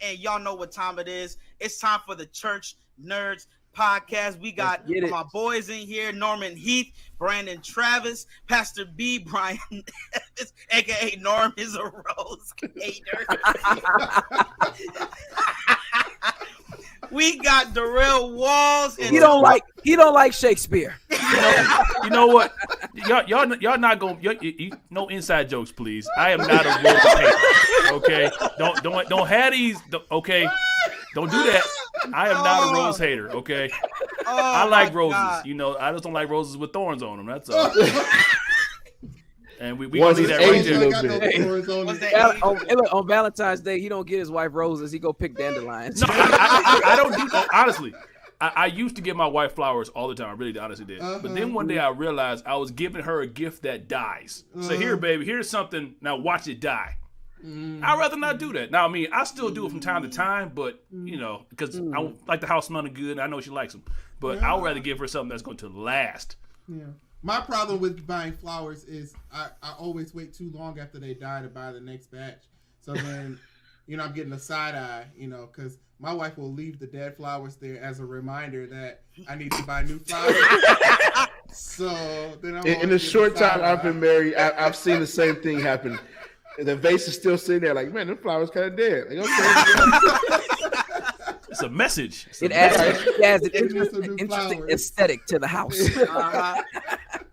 and y'all know what time it is. It's time for the Church Nerds Podcast. We got my boys in here: Norman Heath, Brandon Travis, Pastor B, Brian Evans, aka Norm is a Rose hater. We got Darrell Walls, and he don't like Shakespeare. You know what? Y'all not gonna no inside jokes, please. I am not a Rose hater. Okay, don't have these. Okay, don't do that. I am not a Rose hater. Okay, I like roses. God. You know, I just don't like roses with thorns on them. That's all. And we gonna leave that right there. On Valentine's Day, he don't get his wife roses. He go pick dandelions. No, I don't do. Honestly, I used to give my wife flowers all the time. I really honestly did. But then one day I realized I was giving her a gift that dies. So here, baby, here's something. Now watch it die. I'd rather not do that. Now, I mean, I still do it from time to time, but you know, because I like the house smelling good, and I know she likes them. But I would rather give her something that's going to last. Yeah. My problem with buying flowers is I always wait too long after they die to buy the next batch. So then, you know, I'm getting a side eye, you know, because my wife will leave the dead flowers there as a reminder that I need to buy new flowers. So then I'm in the short time I've been married, I've seen the same thing happen. The vase is still sitting there like, man, the flower's kind of dead. Like, okay. It's a message. It adds an interesting aesthetic to the house.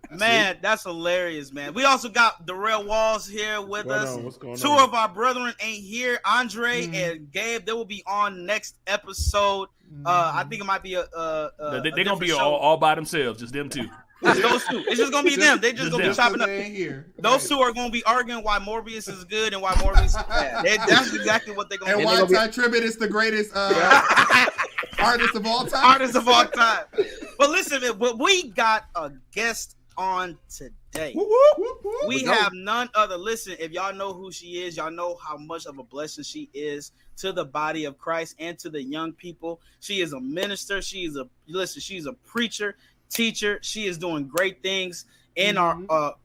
Man, that's hilarious, man. We also got Darrell Walls here with us. What's going Two on? of our brethren ain't here. Andre and Gabe, they will be on next episode. I think it might be they're gonna be all by themselves, just them two. It's those two. It's just gonna be them. They just gonna be chopping up. Here. Those two are gonna be arguing why Morbius is good and why Morbius is bad. That's exactly what they're gonna do. And why Ty Tribbett is the greatest artist of all time. Artist of all time. But listen, but we got a guest on today. We have none other. Listen, if y'all know who she is, y'all know how much of a blessing she is to the body of Christ and to the young people. She is a minister. She's a preacher, teacher. She is doing great things in our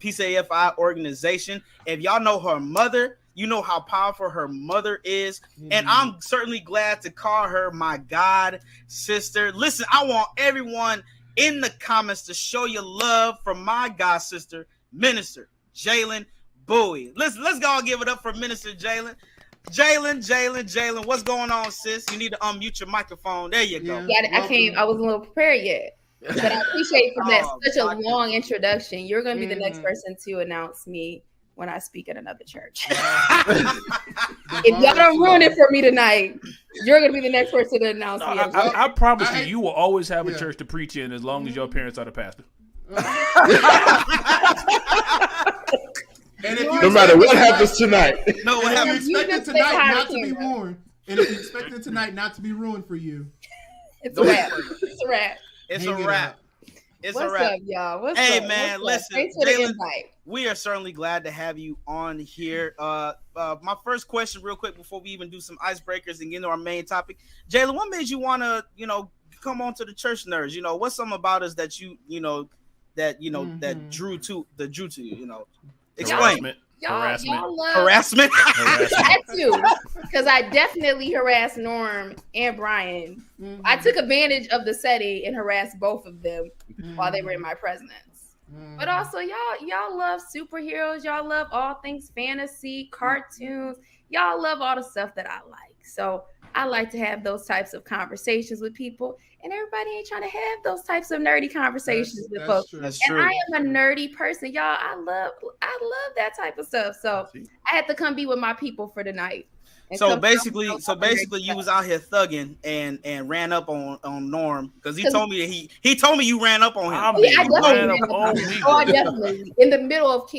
PCAFI organization. If y'all know her mother, you know how powerful her mother is. And I'm certainly glad to call her my God sister. Listen, I want everyone in the comments to show your love for my God sister, Minister Jaelyn Bouie. Let's go give it up for Minister Jaelyn. Jaelyn, what's going on, sis? You need to unmute your microphone. There you go. Yeah, I wasn't a little prepared yet. But I appreciate for that such a long introduction. You're going to be the next person to announce me when I speak at another church. If y'all don't ruin it for me tonight, you're going to be the next person to announce me. I promise you will always have a church to preach in as long as your parents are the pastor. No matter what happens tonight. If you expect it tonight not to be ruined, and if you expect it tonight not to be ruined for you, it's a wrap. It's a wrap. It's a wrap. It's a wrap. What's up, y'all? Hey, man, listen. Thanks for the invite. We are certainly glad to have you on here. My first question, real quick, before we even do some icebreakers and get into our main topic, Jaelyn, what made you want to, come on to the Church Nerds? What's something about us that that drew to you? Explain. Y'all love harassment. That too, because I definitely harassed Norm and Brian. I took advantage of the setting and harassed both of them while they were in my presence. But also, y'all love superheroes. Y'all love all things fantasy, cartoons. Y'all love all the stuff that I like. So I like to have those types of conversations with people. And everybody ain't trying to have those types of nerdy conversations with folks. That's and true. I am a nerdy person, y'all. I love that type of stuff. So I had to come be with my people for the night. So basically, you was out here thugging and ran up on Norm because he told me you ran up on him. I definitely in the middle of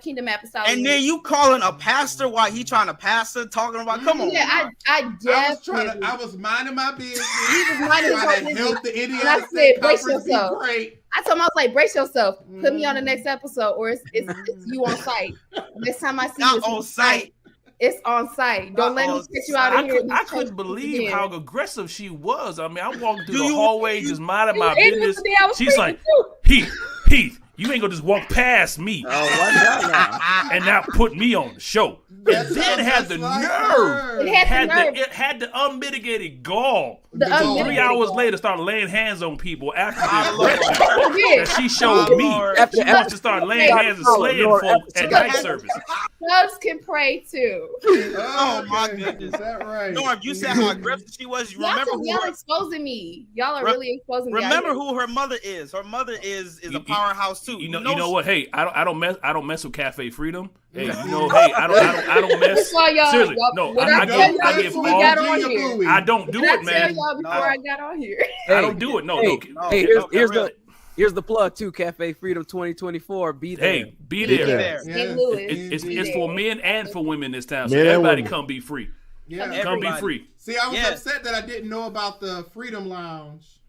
Kingdom Apostolic. And then you calling a pastor while he trying to pastor, talking about come on. Yeah, I definitely. I was minding my business. He was minding trying to help the idiots. I said, brace yourself. Great. I told him, I was like, brace yourself. Put me on the next episode, or it's you on site. Next time I see you, it's on site. It's on site. Don't let me get you out of here. I couldn't believe how aggressive she was. I mean, I walked through the hallway just minding my business. She's like, Heath, You ain't gonna just walk past me and not put me on the show. And then had the nerve. It had the unmitigated gall. 3 hours later, start laying hands on people after that she showed me. She wants to start laying hands and slaying folk at night service. Doves can pray too. Oh my goodness. Is that right? Norm, you said how aggressive she was. You remember Y'all exposing me. Y'all are really exposing me. Remember who her mother is. Her mother is a powerhouse too. You know what? Hey, I don't mess with Cafe Freedom. Hey, you know, hey, I don't mess. Seriously, no, I give all. I don't do it, man. Before I got on here, I don't do it. No. Hey, here's the plug too. Cafe Freedom 2024. Be there. Hey, be there. It's for men and for women this time. So everybody come be free. Yeah, come be free. See, I was upset that I didn't know about the Freedom Lounge.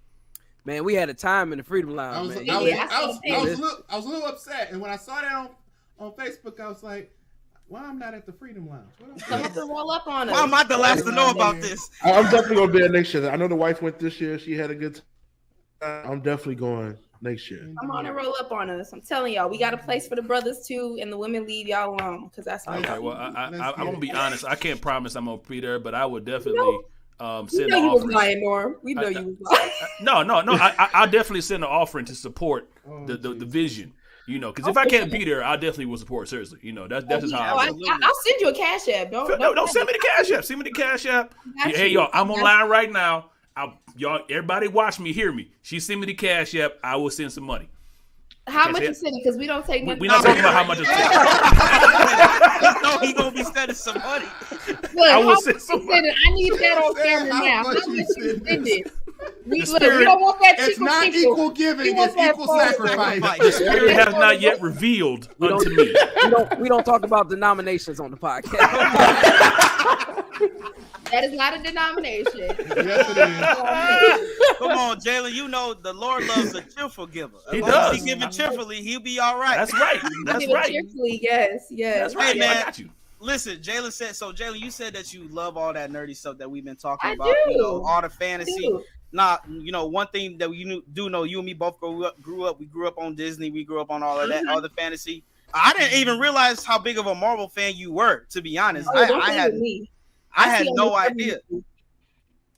Man, we had a time in the Freedom Lounge. I was a little upset, and when I saw that on Facebook, I was like, "Why I'm not at the Freedom Lounge? Come to roll up on us. Why am I the last to know about this? I'm definitely gonna be there next year. I know the wife went this year. She had a good time. I'm definitely going next year. Come on and roll up on us. I'm telling y'all, we got a place for the brothers too, and the women leave y'all alone because that's all. Okay, well, I'm gonna be honest. I can't promise I'm gonna be there, but I would definitely. Send you know you was lying, Norm. We know you was lying. No. I'll definitely send an offering to support the vision. You know, because if I can't be there, I definitely will support. Seriously, you know, that's just how I feel. I'll send you a cash app. Don't send me the cash app. Send me the cash app. Hey, y'all, I'm online right now. Y'all, everybody watch me, hear me. She send me the cash app. I will send some money. How much you sending? Because we don't take money. We're not talking about how much it's sending. You know he gonna be sending some money. Look, I will send some money. I need that on camera now. How much you spending? We don't want that. It's not equal giving. It's equal sacrifice. The spirit has not yet revealed unto me. We don't talk about denominations on the podcast. That is not a denomination. Yes, it is. Come on, Jaelyn. You know the Lord loves a cheerful giver. He does. He giving cheerfully, he'll be all right. That's right. That's right. Cheerfully, yes. That's right. Hey, man. I got you. Listen, Jaelyn said. So, Jaelyn, you said that you love all that nerdy stuff that we've been talking I about. do. You know, all the fantasy. do. Nah, you know, one thing that we do know, you and me both grew up. We grew up on Disney. We grew up on all of that other fantasy. I didn't even realize how big of a Marvel fan you were. To be honest, I had no idea.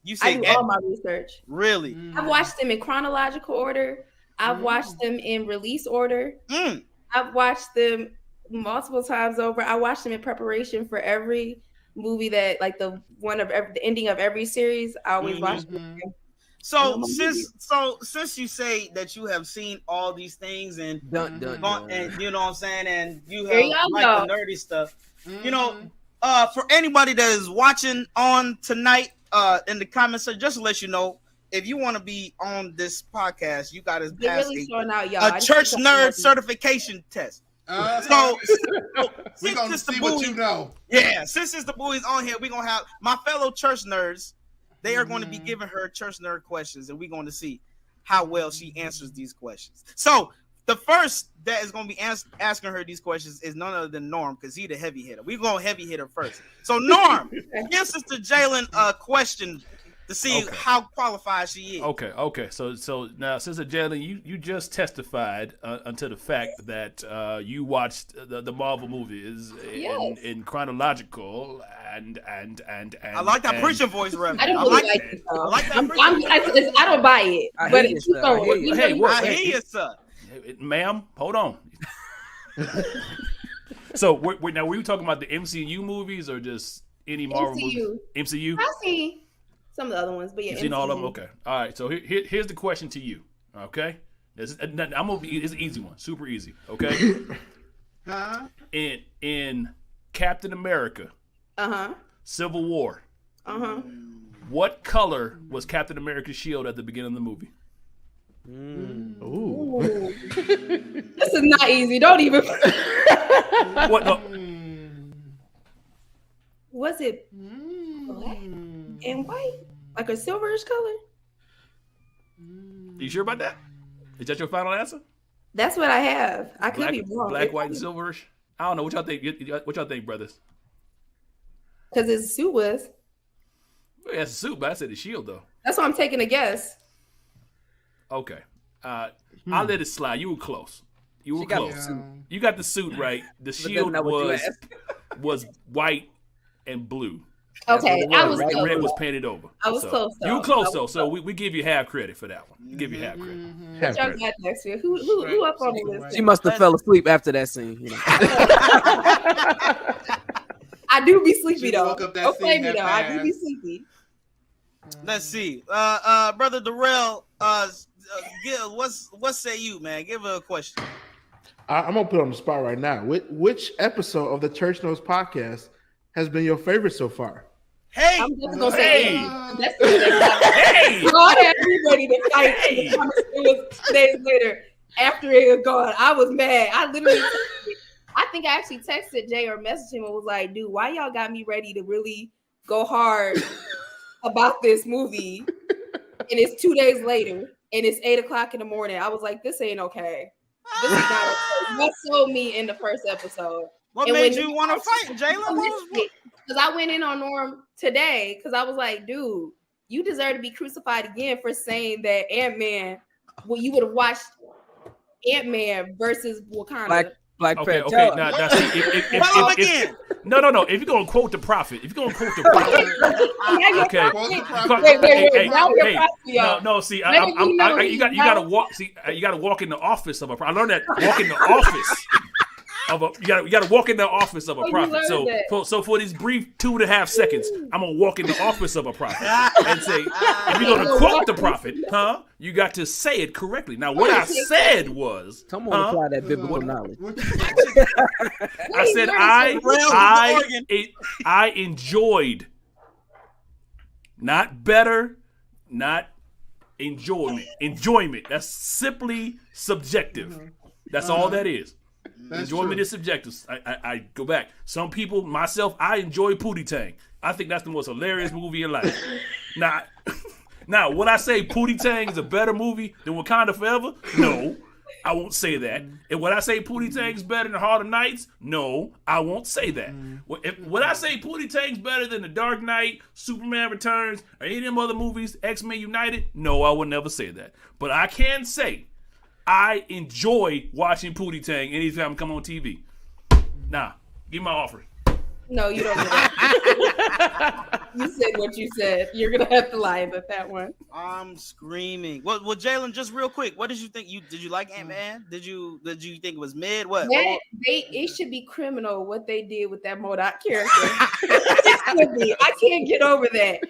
You say I do all my research. Really? I've watched them in chronological order. I've watched them in release order. I've watched them multiple times over. I watched them in preparation for every movie that, like the ending of every series. I always watch them. So since you say that you have seen all these things and and you know what I'm saying, and you have like the nerdy stuff, you know, for anybody that is watching on tonight, in the comments, so just to let you know, if you want to be on this podcast, you got to pass a church nerd certification test. So we're gonna see what you know. Yeah, since Sister Bouie's on here, we're gonna have my fellow church nerds. They are going to be giving her church nerd questions, and we're going to see how well she answers these questions. So the first that is going to be asking her these questions is none other than Norm, because he's the heavy hitter. We're going to heavy hit her first. So Norm, give Sister Jaelyn a question to see how qualified she is. Okay. So now, Sister Jaelyn, you just testified unto the fact that you watched the Marvel movies in chronological and I like that preaching voice, Reverend. I don't really like it. I like that. I don't buy it. But I hear you, sir. Ma'am, hold on. So now were you talking about the MCU movies or just any Marvel movies? MCU. I've seen some of the other ones, but yeah. You've seen all of them? Okay. All right. So here's the question to you. Okay. It's an easy one. Super easy. Okay. In Captain America. Civil War. What color was Captain America's shield at the beginning of the movie? Ooh. This is not easy. Don't even. What? No. Was it black and white, like a silverish color? You sure about that? Is that your final answer? That's what I have. I could be wrong. Black, white, and silverish. I don't know. What y'all think? What y'all think, brothers? Because his suit was. Well, that's a suit, but I said the shield though. That's why I'm taking a guess. Okay. I'll let it slide. You were close. You were She got close. the suit. You got the suit right. The shield not what you was white and blue. Okay, I was And close. red was painted over. I was So, close, though. You were close I though, was so close. we give you half credit for that one. We give you half credit. Mm-hmm. Y'all got next year. Who up on the list? She must have fell asleep after that scene. You know. I do be sleepy She though. woke up that Don't play scene me though. I do be half-assed. sleepy. Let's see. Brother Darrell, what say you, man? Give her a question. I'm gonna put it on the spot right now. Which episode of the Church Knows podcast has been your favorite so far? Hey, I'm just gonna say Hey. that's the thing. Hey! God had me ready to fight. Hey. 2 days later, after it was gone, I was mad. I think I actually texted Jay or messaged him and was like, dude, why y'all got me ready to really go hard about this movie? And it's 2 days later and it's 8:00 in the morning. I was like, this ain't okay. This is not okay. What sold me in the first episode? what And made when you want to fight, Jaelyn? Because I went in on Norm today because I was like, dude, you deserve to be crucified again for saying that Ant-Man, well, you would have watched Ant-Man versus Wakanda. Black Okay, Panther. okay. Now see, again. No. If you're gonna quote the prophet, okay. Quote the prophet. Wait, now we're prophet, y'all. No. See, Maybe we know you gotta walk. See, you gotta walk in the office of a. I learned that walk in the office of a. You gotta walk in the office of a Oh, you prophet. learned So for these brief 2.5 seconds, I'm gonna walk in the office of a prophet and say, if you're gonna quote the prophet, you got to say it correctly. Now, what I said was, Come on, apply that biblical knowledge. I said I enjoyed, not better, not enjoyment. That's simply subjective. That's all that is. That's Enjoyment true. is subjective. I go back. Some people, myself, I enjoy Pootie Tang. I think that's the most hilarious movie in life. Now, would I say Pootie Tang is a better movie than Wakanda Forever? No, I won't say that. And would I say Pootie Tang is better than Heart of Nights? No, I won't say that. Would I say Pootie Tang's better than The Dark Knight, Superman Returns, or any of them other movies, X-Men United? No, I would never say that. But I can say I enjoy watching Pootie Tang anytime I come on TV. Now, give me my offer. No, you don't. You said what you said. You're gonna have to lie about that one. I'm screaming. Well, Jaelyn, just real quick, what did you think? Did you like Ant-Man? Did you think it was mid? What? It should be criminal what they did with that MODOK character. I can't get over that.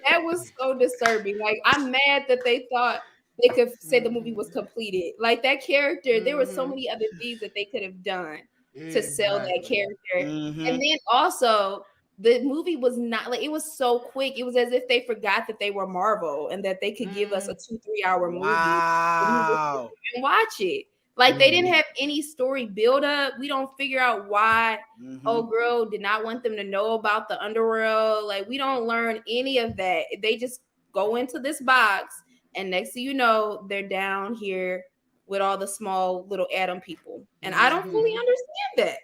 That was so disturbing. Like, I'm mad that they thought they could say the movie was completed. Like, that character, there were so many other things that they could have done to sell that character. Mm-hmm. And then also, the movie was not like, it was so quick. It was as if they forgot that they were Marvel and that they could give us a 2-3 hour movie Wow. and watch it. Like, they didn't have any story build up. We don't figure out why old girl did not want them to know about the underworld. Like, we don't learn any of that. They just go into this box, and next thing you know, they're down here with all the small little atom people. And I don't fully understand that.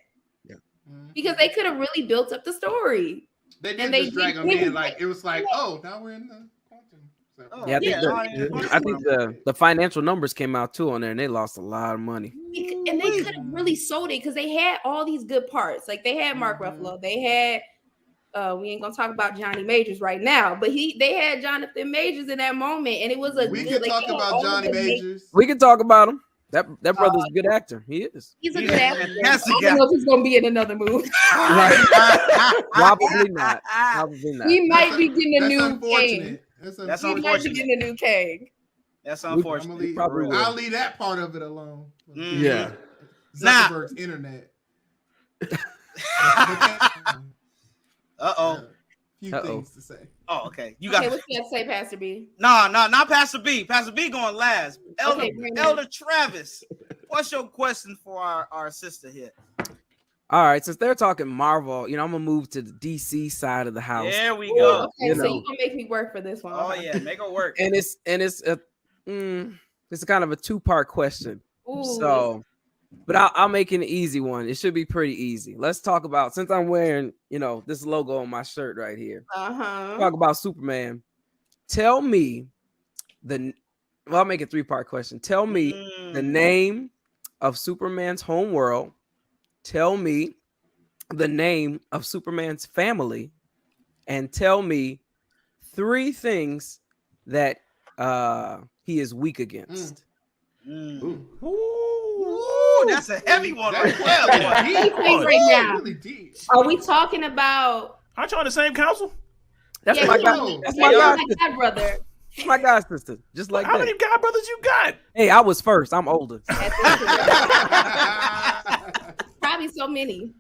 Because they could have really built up the story. They did just drag them in. Like, it was like, oh, now we're in the quantum. I think the financial numbers came out too on there, and they lost a lot of money. And they could have really sold it because they had all these good parts. Like, they had Mark Ruffalo. They had we ain't gonna talk about Johnny Majors right now, but they had Jonathan Majors in that moment, and it was a. We can talk about Johnny Majors. We can talk about him. That brother's a good actor. He is. He's a good actor. I don't know if he's gonna be in another movie. Probably not. Probably not. He might be getting a new King. That's he might be getting a new King. That's unfortunate. I'll leave that part of it alone. Yeah. Zuckerberg's internet. Few things to say. Oh, okay. You got. Okay, what you got to say, Pastor B? No, not Pastor B. Pastor B going last. Elder Travis, what's your question for our sister here? All right, since they're talking Marvel, I'm gonna move to the DC side of the house. There we go. Okay, so you gonna make me work for this one? Oh yeah, make it work. And it's kind of a 2-part question. Ooh. So, but I'll make it an easy one. It should be pretty easy. Let's talk about, since I'm wearing this logo on my shirt right here. Talk about Superman. Tell me I'll make a 3-part question. Tell me the name of Superman's home world. Tell me the name of Superman's family, and tell me 3 things that he is weak against. Ooh, that's a heavy one right there. Right now. Are we talking about? Aren't you on the same council? That's my god. That's my god brother. My god sister. Just like how that. many god brothers you got? Hey, I was first. I'm older. Probably so many.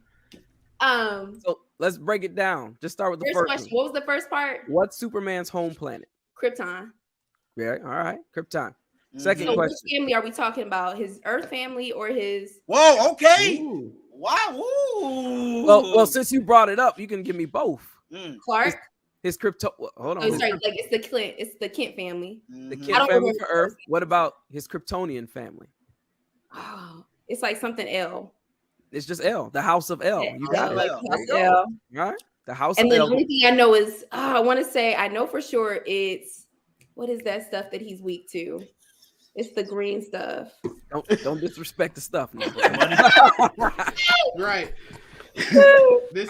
So let's break it down. Just start with the first question. What was the first part? What's Superman's home planet? Krypton. Yeah, all right. Krypton. Second question. Which family are we talking about? His Earth family or his? Whoa, okay. Ooh. Wow. Ooh. Well, since you brought it up, you can give me both. Clark. His crypto. Hold on. Oh, sorry, like it's the Kent family. The Kent family for Earth. What about his Kryptonian family? Oh, it's like something L. It's just L. The House of L. You got it. Like L. All right. The House and of L. And the only thing I know is I want to say I know for sure it's what is that stuff that he's weak to? It's the green stuff. Don't disrespect the stuff. Now, right.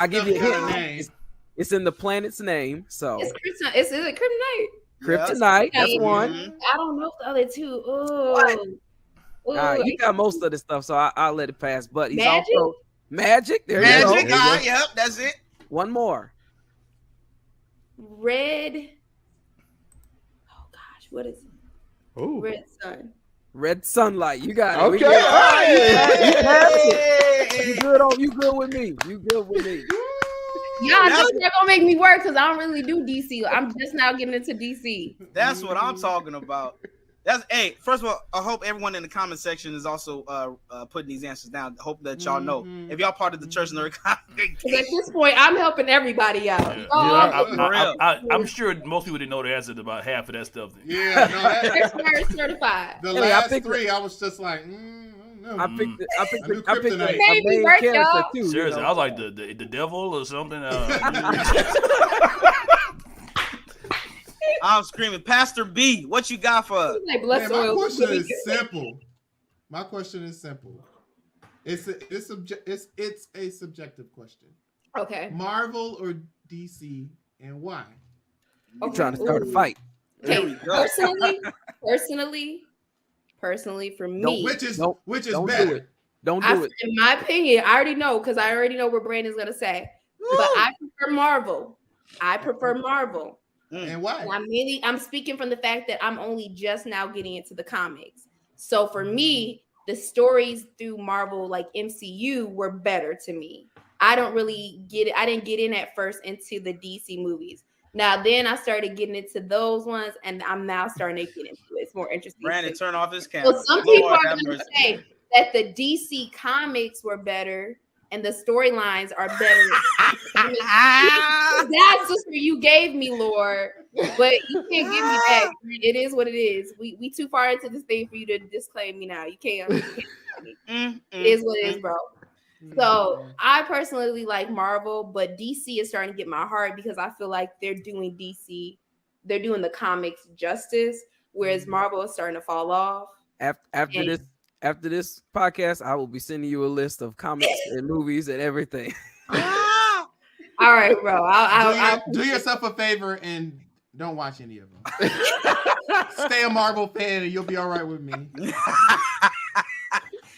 I give you a hint. It's in the planet's name, so it's Krypton. Is it Kryptonite? Kryptonite. That's one. I don't know the other two. Oh, you got most of the stuff, so I'll let it pass. But he's Magic? also Magic. There Magic. you go. Yep, that's it. One more. Red. Oh gosh, what is it? Ooh. Red Sun. Red Sunlight. You got it. Okay. You good with me. You good with me. Y'all know they're gonna make me work because I don't really do DC. I'm just now getting into DC. That's what I'm talking about. First of all, I hope everyone in the comment section is also putting these answers down. I hope that y'all know if y'all part of the church nerd congregation. At this point, I'm helping everybody out. I'm sure most people didn't know the answer to about half of that stuff. Yeah, no, that's nerd certified. The last 3, I was just like, I picked the main character too. Seriously, I was like the devil or something. I'm screaming, Pastor B, what you got for us? Like my question is simple. My question is simple. It's a subjective question. Okay. Marvel or DC, and why? I'm trying to start a fight. Okay. Personally, for me, which is don't better? Do it. Don't do it. In my opinion, I already know because I already know what Brandon's gonna say. But I prefer Marvel. And why? And I'm speaking from the fact that I'm only just now getting into the comics. So for me, the stories through Marvel, like MCU, were better to me. I don't really get it. I didn't get in at first into the DC movies. Now then I started getting into those ones, and I'm now starting to get into it. It's more interesting. Brandon, turn off his camera. So some people are going to say that the DC comics were better and the storylines are better. That's just what you gave me, Lord. But you can't give me that. It is what it is. We too far into this thing for you to disclaim me now. You can't. It is what it is, bro. So I personally like Marvel, but DC is starting to get my heart because I feel like they're doing the comics justice, whereas Marvel is starting to fall off. After this podcast, I will be sending you a list of comics and movies and everything. All right, bro. I'll do yourself a favor and don't watch any of them. Stay a Marvel fan and you'll be all right with me.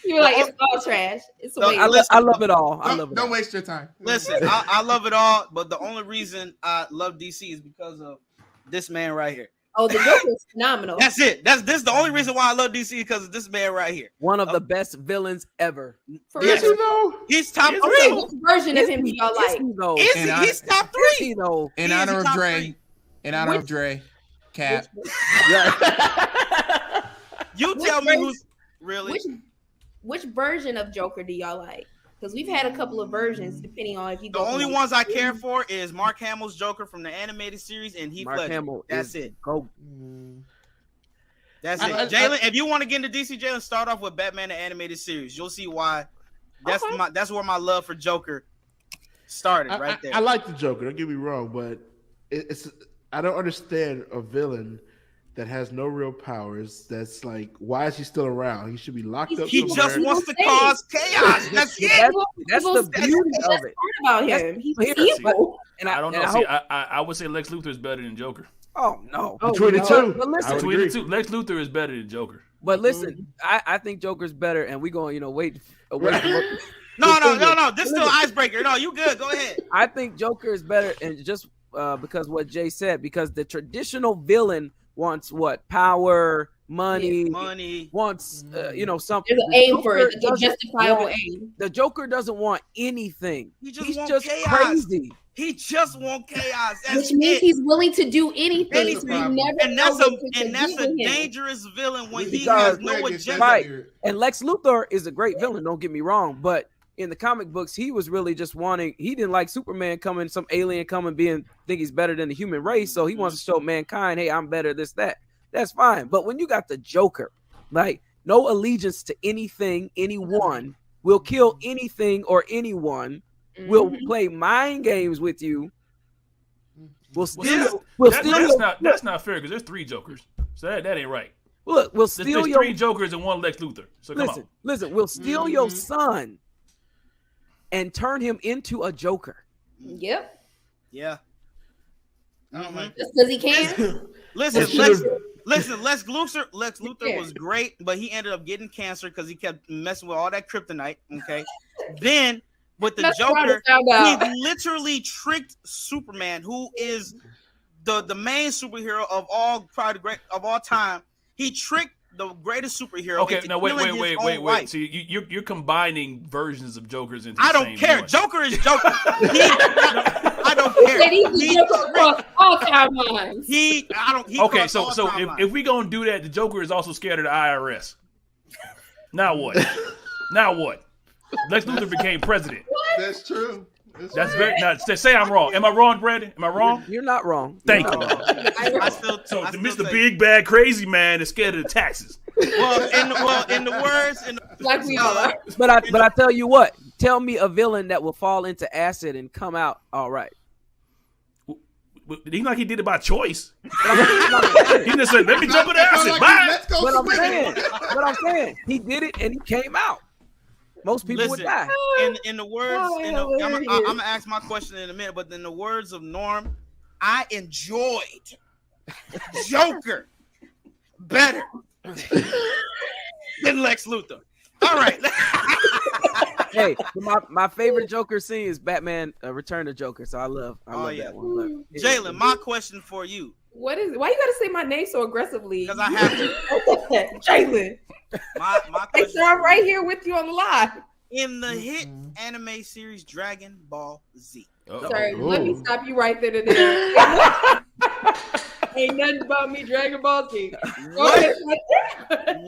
You're like, it's all trash. It's I love it all. Don't waste your time. Listen, I love it all, but the only reason I love DC is because of this man right here. Oh, the Joker is phenomenal. That's it. This is the only reason why I love DC because of this man right here. One of the best villains ever. Yes. He's top 3. Which version of him do y'all like? He's top 3. In honor of Dre. In honor of Dre. Cap. You tell me who's really. Which version of Joker do y'all like? Because we've had a couple of versions, depending on if you. The only ones I care for is Mark Hamill's Joker from the animated series and Heath Ledger. That's it. That's it. Jaelyn, if you want to get into DC, Jaelyn, start off with Batman the animated series. You'll see why. That's where my love for Joker started right there. I like the Joker. Don't get me wrong, but I don't understand a villain that has no real powers. That's like, why is he still around? He should be locked up He somewhere. just wants to cause chaos. That's it. That's the beauty of it. About him. He's evil. And I don't know. and See, I would say Lex Luthor is better than Joker. Oh no! Between the two, But listen, Between the two, Lex Luthor is better than Joker. But listen, I think Joker's better, and we going wait. No. This is still an icebreaker. No, you good. Go ahead. I think Joker is better, and just because what Jay said, because the traditional villain wants what? Power, money, wants something. There's an aim for it, a justifiable aim. The Joker doesn't want anything. He's just chaos. crazy. He just wants chaos. Which means he's willing to do anything. So you never and that's a dangerous villain when he Because- has no agenda. Right. And Lex Luthor is a great villain, don't get me wrong, but in the comic books, he was really just he didn't like Superman coming, some alien coming, think he's better than the human race, so he wants to show mankind, hey, I'm better, this, that. That's fine. But when you got the Joker, like, no allegiance to anything, anyone, will kill anything or anyone, will play mind games with you, That's not fair because there's 3 Jokers, so that ain't right. Look, we'll There's steal 3 Jokers and 1 Lex Luthor. So come on. Listen, we'll steal your son and turn him into a Joker. Yep. Yeah. Just because he can. Listen, Lex Luthor was great, but he ended up getting cancer because he kept messing with all that kryptonite. Okay. Then with the Joker, he literally tricked Superman, who is the main superhero of all time. He tricked the greatest superhero. Okay, now wait. So you're combining versions of Jokers into. I don't care. Joker is Joker. I don't care. He's the Joker across all timelines. Okay, so if we gonna do that, the Joker is also scared of the IRS. Now what? Lex Luthor became president. That's true. That's very. Now, say I'm wrong. Am I wrong, Brandon? Am I wrong? You're not wrong. Thank you. So Mr. Big Bad Crazy Man is scared of the taxes. In the words, Like we are. But I tell you what, tell me a villain that will fall into acid and come out all right. He like he did it by choice. He just said, "Let me jump in the acid." Bye. But I'm saying, he did it and he came out. Most people would die. In the words, I'm gonna ask my question in a minute, but in the words of Norm, I enjoyed Joker better than Lex Luthor. All right. Hey, my favorite Joker scene is Batman Return of Joker, so I love that one. Jaelyn, my question for you. Why you gotta say my name so aggressively? Because I have to. Jaelyn. My question. So I'm right here with you on the live. In the hit anime series Dragon Ball Z. Sorry, let me stop you right there today. Ain't nothing about me, Dragon Ball Z.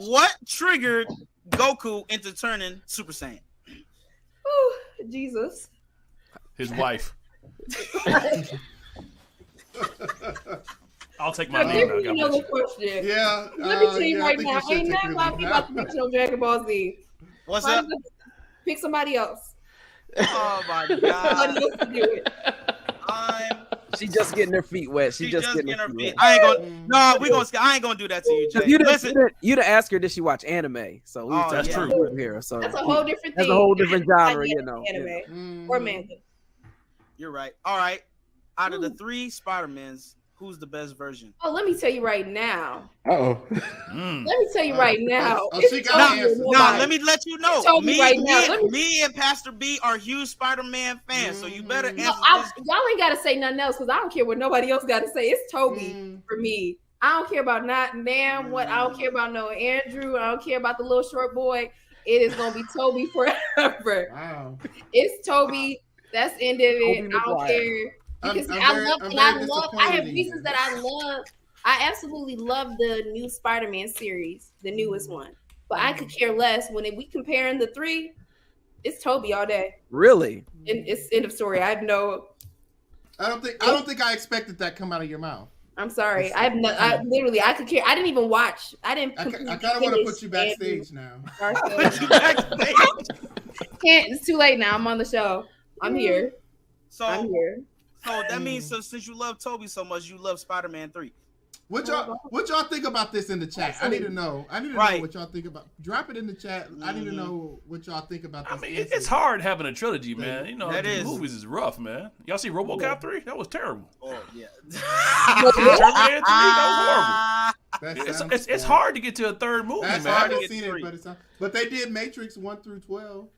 What triggered Goku into turning Super Saiyan? Ooh, Jesus. His wife. I'll take my name out. Another question. Yeah. Let me tell you right now, ain't nothing about me about to pick no Dragon Ball Z. What's up? Pick somebody else. Oh my God. Somebody else to do it. She just getting her feet wet. She just getting her feet wet. I ain't gonna do that to you, Jay. You'd ask her, did she watch anime? So that's true. Here, so that's a whole different thing. That's a whole different genre, Anime or manga. You're right. All right. Out of the 3 Spider-Mans, who's the best version? Oh, let me tell you right now. Uh-oh. Let me tell you right now. Let me let you know. Me and Pastor B are huge Spider-Man fans, so you better answer this. Y'all ain't gotta say nothing else because I don't care what nobody else gotta say. It's Toby for me. I don't care about I don't care about no Andrew. I don't care about the little short boy. It is gonna be Toby forever. Wow. It's Toby. That's the end of it. I don't care. Because I have reasons that I love. I absolutely love the new Spider-Man series, the newest one. But I could care less when we comparing the 3. It's Toby all day. Really? And it's end of story. I don't think I expected that come out of your mouth. I'm sorry. I could care. I didn't even watch. I kind of want to put you backstage now. It's too late now. I'm on the show. I'm here. So that means since you love Toby so much, you love Spider-Man 3. What y'all think about this in the chat? I need to know. I need to know what y'all think about. Drop it in the chat. I need to know what y'all think about this. I mean, it's hard having a trilogy, man. You know, the movies is rough, man. Y'all see RoboCop 3? That was terrible. Oh yeah. Terminator 3, that was horrible. It's hard to get to a third movie, man. I haven't seen it, but they did Matrix 1 through 12.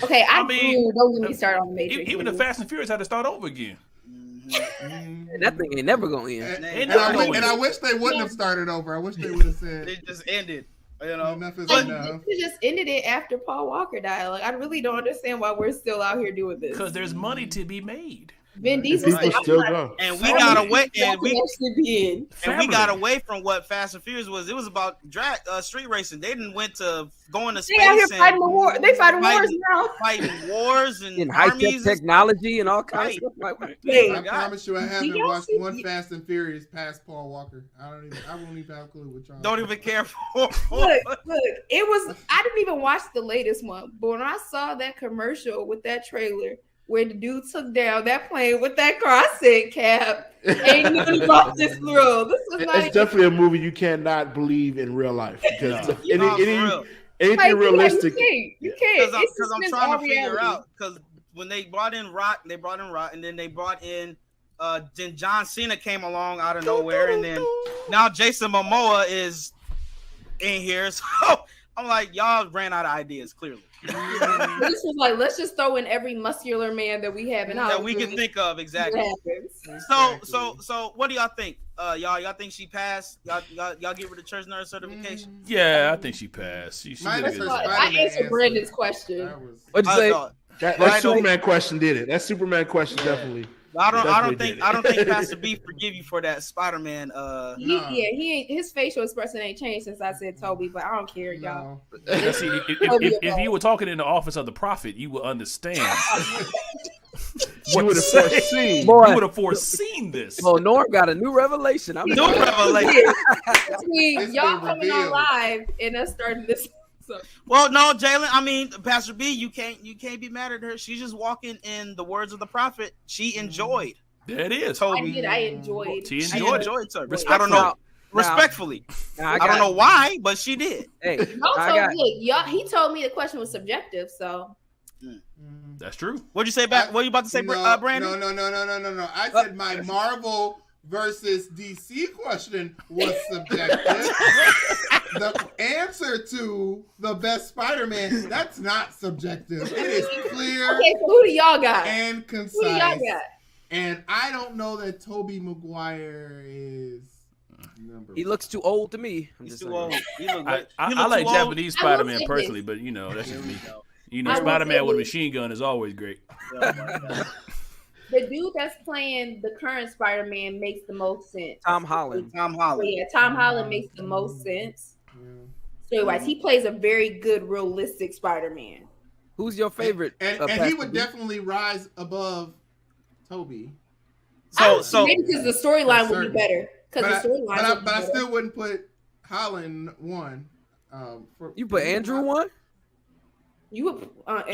Okay, I mean, don't get me started on the Matrix. Even the Fast and Furious had to start over again. That thing ain't never gonna end. And I wish they wouldn't have started over. I wish they would have said it just ended. You know, enough is enough. They just ended it after Paul Walker died. Like, I really don't understand why we're still out here doing this. Because there's money to be made. Vin Diesel still go. And we got away, and we got away from what Fast and Furious was. It was about street racing. They didn't went to going to space. They out here fighting war. They fighting wars now. Fighting wars and high tech technology and all kinds of stuff. I promise you, I haven't watched one Fast and Furious past Paul Walker. I won't even have a clue what y'all. Don't even care for. Look, it was. I didn't even watch the latest one, but when I saw that commercial with that trailer, where the dude took down that plane with that car, I said, Cap, ain't nothing about this thrill. This was it's definitely a movie you cannot believe in real life. Because anything realistic. You can't. Because I'm trying to figure out, because when they brought in Rock, and then they brought in, then John Cena came along out of nowhere, and then now Jason Momoa is in here. So I'm like, y'all ran out of ideas, clearly. This was like, let's just throw in every muscular man that we have in Hollywood that we can think of. Exactly. So what do y'all think? Y'all think she passed? Y'all give her the church nurse certification? Yeah, I think she passed. I answered Brandon's question. What'd you say? That Superman question did it. That Superman question definitely. I don't think Pastor B forgive you for that Spider-Man. He ain't, his facial expression ain't changed since I said Toby, but I don't care, y'all. See, if you were talking in the office of the prophet, you would understand. You would have foreseen. Boy, you would have foreseen this. Well, Norm got a new revelation. New revelation. Y'all coming on live and us starting this. So. Well, no, Jaelyn. I mean, Pastor B, you can't be mad at her. She's just walking in the words of the prophet. She enjoyed. There it is. I enjoyed. She enjoyed it. I don't know. Respectfully, I don't know why, but she did. Hey, he told me the question was subjective, so. That's true. What'd you say back? What are you about to say, Brandon? No. I said my Marvel versus DC question was subjective. The answer to the best Spider-Man, that's not subjective. It is clear. Okay, so who do y'all got? And concise. Who do y'all got? And I don't know that Tobey Maguire is number. He looks too old to me. He's too old. I like Japanese Spider-Man personally, but that's just me. Spider-Man with a machine gun is always great. The dude that's playing the current Spider-Man makes the most sense. Tom Holland. Tom Holland makes the most sense. Story-wise, he plays a very good, realistic Spider-Man. Who's your favorite? And he would definitely rise above Toby. So maybe because the storyline would be better. But I still wouldn't put Holland one. You put Andrew one? You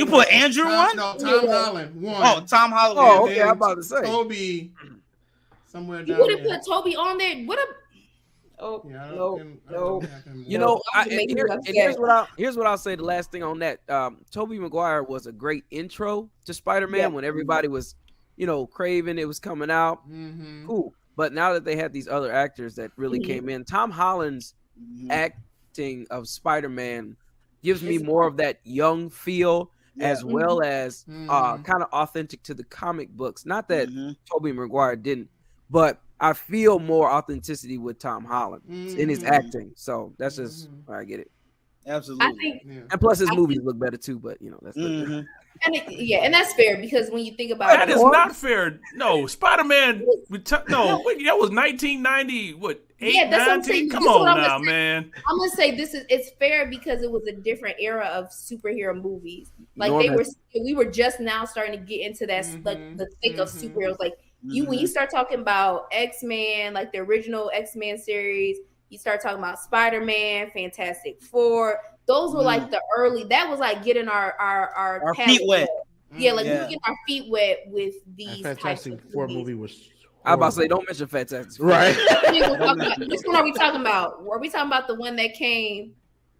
put Andrew one? No, Tom Holland one. Oh, Tom Holland. Oh, okay. I'm about to say Toby somewhere down. You would have put Toby on there. What a. Oh no. Here's what I'll say. The last thing on that, Tobey Maguire was a great intro to Spider-Man when everybody was, craving it was coming out. Mm-hmm. Cool. But now that they had these other actors that really came in, Tom Holland's acting of Spider-Man gives me more of that young feel, as well as kind of authentic to the comic books. Not that Tobey Maguire didn't, but I feel more authenticity with Tom Holland in his acting. So that's just where I get it. Absolutely. And plus his movies look better too, but that's and that's fair because when you think about that is not fair. No, Spider-Man. That was 1990. What? 8, that's 19? Come on now, man. I'm gonna say it's fair because it was a different era of superhero movies. Like we were just now starting to get into that the thick of superheroes. Like when you start talking about X-Men, like the original X-Men series, you start talking about Spider-Man, Fantastic Four. Those were like the early. That was like getting our feet wet. Yeah, we were getting our feet wet with these. Fantastic Four movie was I was about to say, don't mention Fantastic Four. Right. Which one are we talking about? Are we talking about the one that came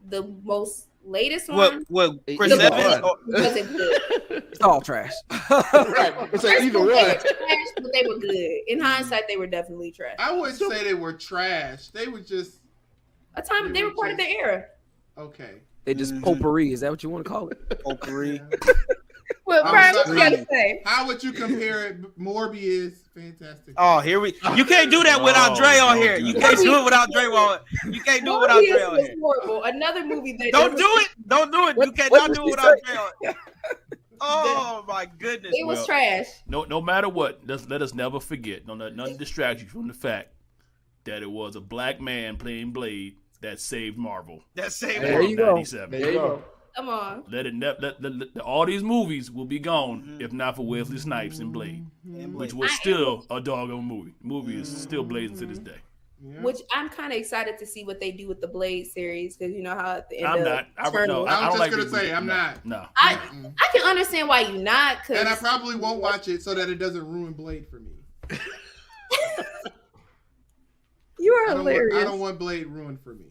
the most latest one? What Chris Either Evans? one. Was it good? It's all trash. Right. It's like either They were one. trash, but they were good. In hindsight, they were definitely trash. I wouldn't say they were trash. They were just A time they were part of their era. okay. They just potpourri. Is that what you want to call it? Potpourri. Well, I'm Brian, what you sorry. gotta say? How would you compare it? Morbius, fantastic. Oh, here we. You can't do that without Dre on here. You can't do it without Dre on. You can't do it without Dre on was here. horrible. Another movie that Don't do it. Don't do it. You cannot do it without Dre on. Oh my goodness. It was trash. No matter what, let us never forget. Don't let nothing distract you from the fact that it was a black man playing Blade that saved Marvel. That same. There you go. 97. There you go. Come on. Let all these movies will be gone if not for Wesley Snipes and Blade, which was still a doggone movie. Movie is still blazing to this day. Yeah. Which I'm kind of excited to see what they do with the Blade series because you know how at the end I'm of not. I Eternal- don't just like gonna this say, movie. I'm No, not. No. I can understand why you're not because And I probably won't watch it so that it doesn't ruin Blade for me. you are I don't hilarious. want Blade ruined for me.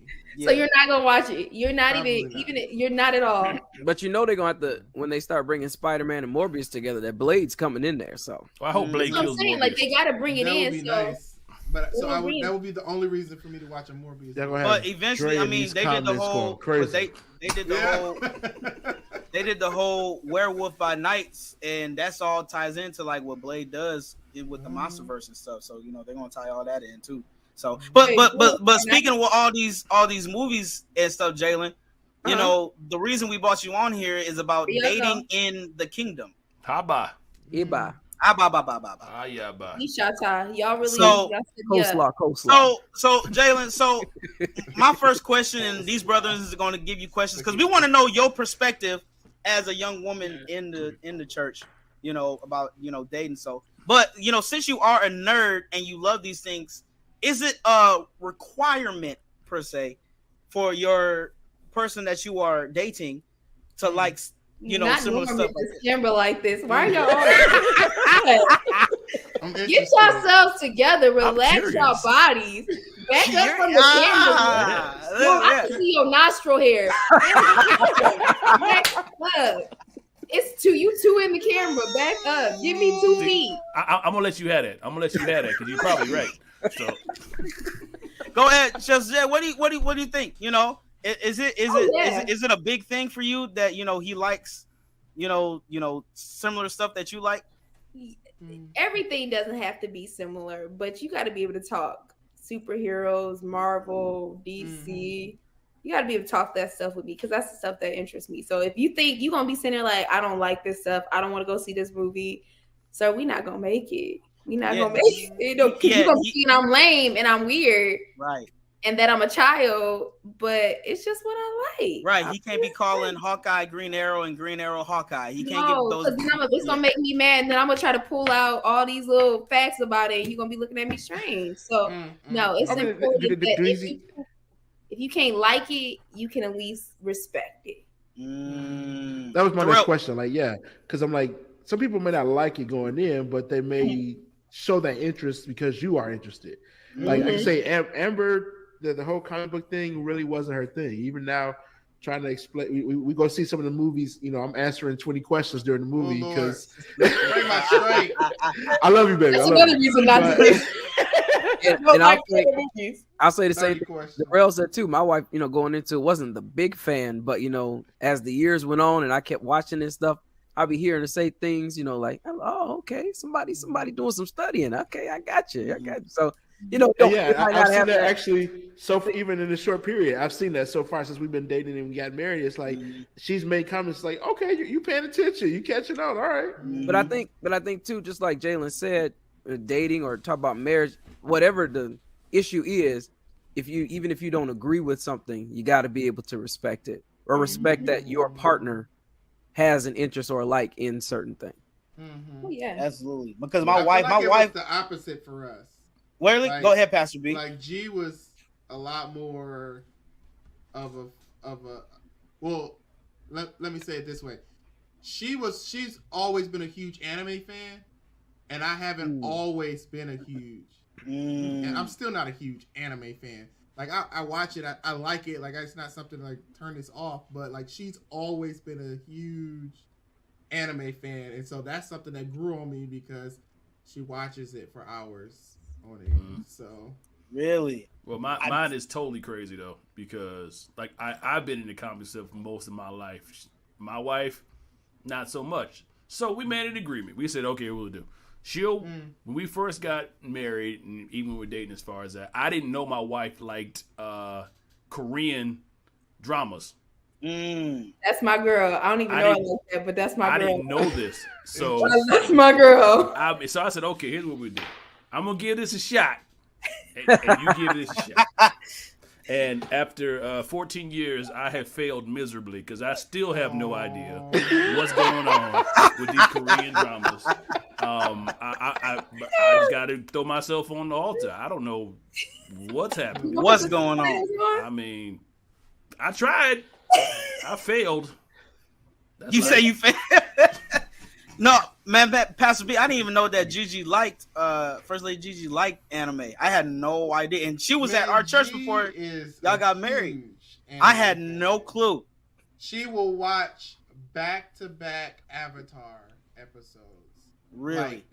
So you're not gonna watch it. You're not Probably even not. you're not at all. But you know they're gonna have to when they start bringing Spider-Man and Morbius together. That Blade's coming in there. So I hope Blade So I'm kills saying Morbius. like they gotta bring it That would in. be So nice. But so I would, Wolverine. that would be the only reason for me to watch a Morbius. They're gonna have But eventually, Dre I in mean, these they did the comments whole. going crazy. But they did the Yeah. whole. They did the whole Werewolf by Nights, and that's all ties into like what Blade does with the MonsterVerse and stuff. So you know they're gonna tie all that in too. So, but speaking of all these movies and stuff, Jaelyn, you know the reason we brought you on here is about dating in the kingdom. Haba. Iba. Ah, yeah, bye. Ishata, y'all really So- y'all said, yeah. Coleslaw. So Jaelyn, so my first question, and these brothers are going to give you questions because we want to know your perspective as a young woman in the church, you know, about dating. So, but since you are a nerd and you love these things, is it a requirement per se for your person that you are dating to like Not similar Norman stuff like this this? camera like this. Why are y'all all I'm get interested. yourselves together, relax curious. y'all bodies. Back up from the camera. No, I can see your nostril hair. Back up. It's you two in the camera. Back up. Give me 2 feet. I'm gonna let you have that. I'm gonna let you have that because you're probably right. So Go ahead, Chef Jay. What do you think? Is it a big thing for you that he likes similar stuff that you like? Everything doesn't have to be similar, but you got to be able to talk superheroes, Marvel, DC. You got to be able to talk that stuff with me because that's the stuff that interests me. So if you think you're gonna be sitting there like, I don't like this stuff, I don't want to go see this movie, so we're not gonna make it. We're not gonna make it. You're gonna see I'm lame and I'm weird, Right. and that I'm a child, but it's just what I like. Right. He can't be calling Hawkeye Green Arrow and Green Arrow Hawkeye. He can't get those. Because it's gonna make me mad, and then I'm gonna try to pull out all these little facts about it, and you're gonna be looking at me strange. So no, it's important that if you can't like it, you can at least respect it. That was my next question. Like, because I'm like, some people may not like it going in, but they may show that interest because you are interested. Like I can say, Amber, the whole comic book thing really wasn't her thing. Even now, trying to explain, we go see some of the movies. I'm answering 20 questions during the movie because I love you, baby. That's another reason not to. And I'll say the same thing. Darrell said too. My wife, going into it wasn't the big fan, but as the years went on and I kept watching this stuff, I'll be hearing her say things, like, oh, okay, somebody doing some studying. Okay, I got you. So, I've seen that actually. So for even in a short period, I've seen that so far since we've been dating and we got married. It's like she's made comments like, okay, you paying attention, you catching on, all right. But I think too, just like Jaelyn said, dating or talk about marriage, whatever the issue is, even if you don't agree with something, you got to be able to respect it or respect that your partner has an interest or a like in certain thing. Oh, yeah, absolutely. Because my wife, the opposite for us. Well, go ahead, Pastor B. Like G was a lot more of a. Well, let me say it this way. She's always been a huge anime fan, and I haven't always been a huge, and I'm still not a huge anime fan. Like I watch it, I like it. Like it's not something like turn this off, but like she's always been a huge anime fan, and so that's something that grew on me because she watches it for hours on end. So really, well, mine is totally crazy though because like I've been in the comic stuff for most of my life. My wife, not so much. So we made an agreement. We said, okay, we'll do. When we first got married, and even when we were dating as far as that, I didn't know my wife liked Korean dramas. That's my girl. I don't even know her like that, but that's my girl. I didn't know this. So that's my girl. So I said, okay, here's what we do. I'm going to give this a shot. And you give this a shot. And after 14 years, I have failed miserably because I still have no idea what's going on with these Korean dramas. I just got to throw myself on the altar. I don't know what's happening. What's going on? I mean, I tried. I failed. You say you failed? No, man, Pastor B, I didn't even know that Gigi liked, First Lady Gigi liked anime. I had no idea. And she was at our church before y'all got married. I had no clue. She will watch back-to-back Avatar episodes. Really? Like,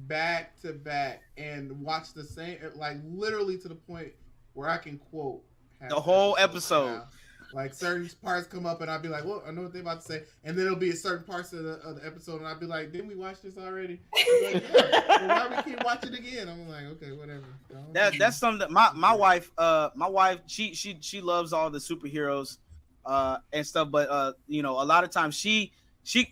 back-to-back. And watch the same, like, literally to the point where I can quote the whole episode. Now. Like certain parts come up and I'll be like, well, I know what they're about to say. And then it'll be certain parts of the episode and I'll be like, didn't we watch this already? Like, yeah. Well, why we keep watching again? I'm like, okay, whatever. That's something that my wife, she loves all the superheroes and stuff. But you know, a lot of times she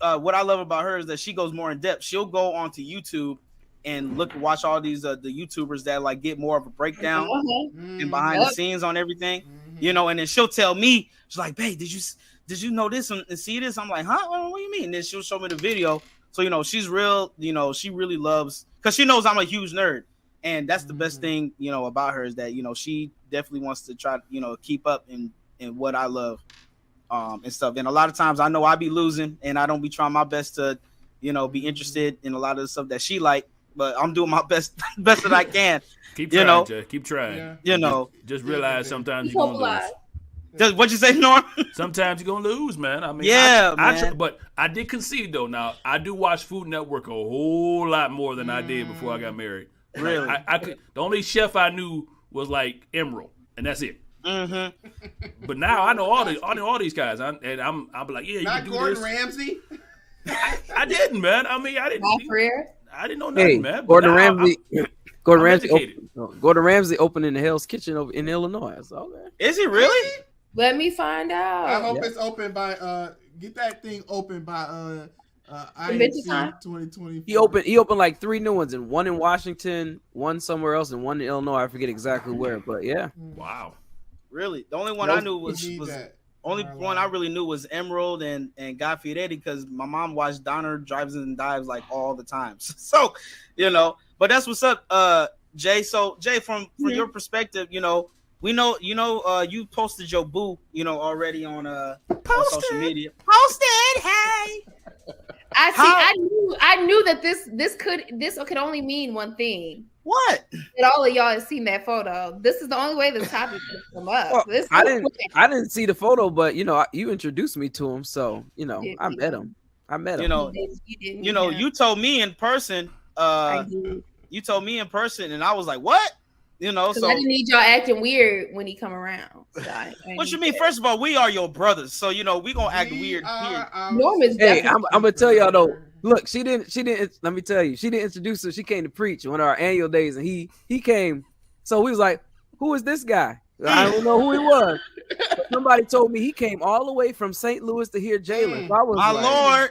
what I love about her is that she goes more in depth. She'll go onto YouTube and watch all these the YouTubers that like get more of a breakdown and behind the scenes on everything. You know, and then she'll tell me, she's like, babe, did you know this and see this? I'm like, huh? What do you mean? And then she'll show me the video. So, you know, she's real, you know, she really loves, because she knows I'm a huge nerd. And that's the best thing, you know, about her is that, you know, she definitely wants to try, you know, keep up in what I love and stuff. And a lot of times I know I be losing and I don't be trying my best to, you know, be interested in a lot of the stuff that she like, but I'm doing my best that I can. Keep trying, you know, Jay. Keep trying. Yeah. You know, just realize sometimes you're gonna lose. What you say, Norm? Sometimes you're gonna lose, man. I mean, yeah, man. But I did concede though. Now I do watch Food Network a whole lot more than I did before I got married. Really? I could. The only chef I knew was like Emerald, and that's it. Mm-hmm. But now I know all these guys, I'm like, yeah, you not can do Gordon this. Ramsay. I didn't, man. I mean, I didn't know nothing, man. Gordon Ramsay. Gordon Ramsay opened in the Hell's Kitchen over in Illinois. So, okay. Is he really? Let me find out. I hope it's open by get that thing open by INC 2020. He opened like 3 new ones, and one in Washington, one somewhere else, and one in Illinois. I forget exactly where, but yeah. Wow. Really? The only one I knew was only one I really knew was Emerald and Guy Fieri, because my mom watched Donner Drives and Dives like all the time. So, you know, but that's what's up, Jay. So Jay, from your perspective, you know, we know, you posted your boo, you know, already on social media. Posted, hey. I knew that this could only mean one thing. What? That all of y'all have seen that photo. This is the only way the topic could come up. Well, I didn't see the photo, but you know, you introduced me to him, so you know, I met him. You know, you told me in person. You told me in person, and I was like, "What?" You know, so I didn't need y'all acting weird when he come around. So what you mean? First of all, we are your brothers, so you know we gonna act weird here. Hey, I'm gonna tell y'all though. Look, she didn't. Let me tell you, she didn't introduce her. She came to preach one of our annual days, and he came. So we was like, "Who is this guy?" I don't know who he was. But somebody told me he came all the way from St. Louis to hear Jaelyn. So I was Lord.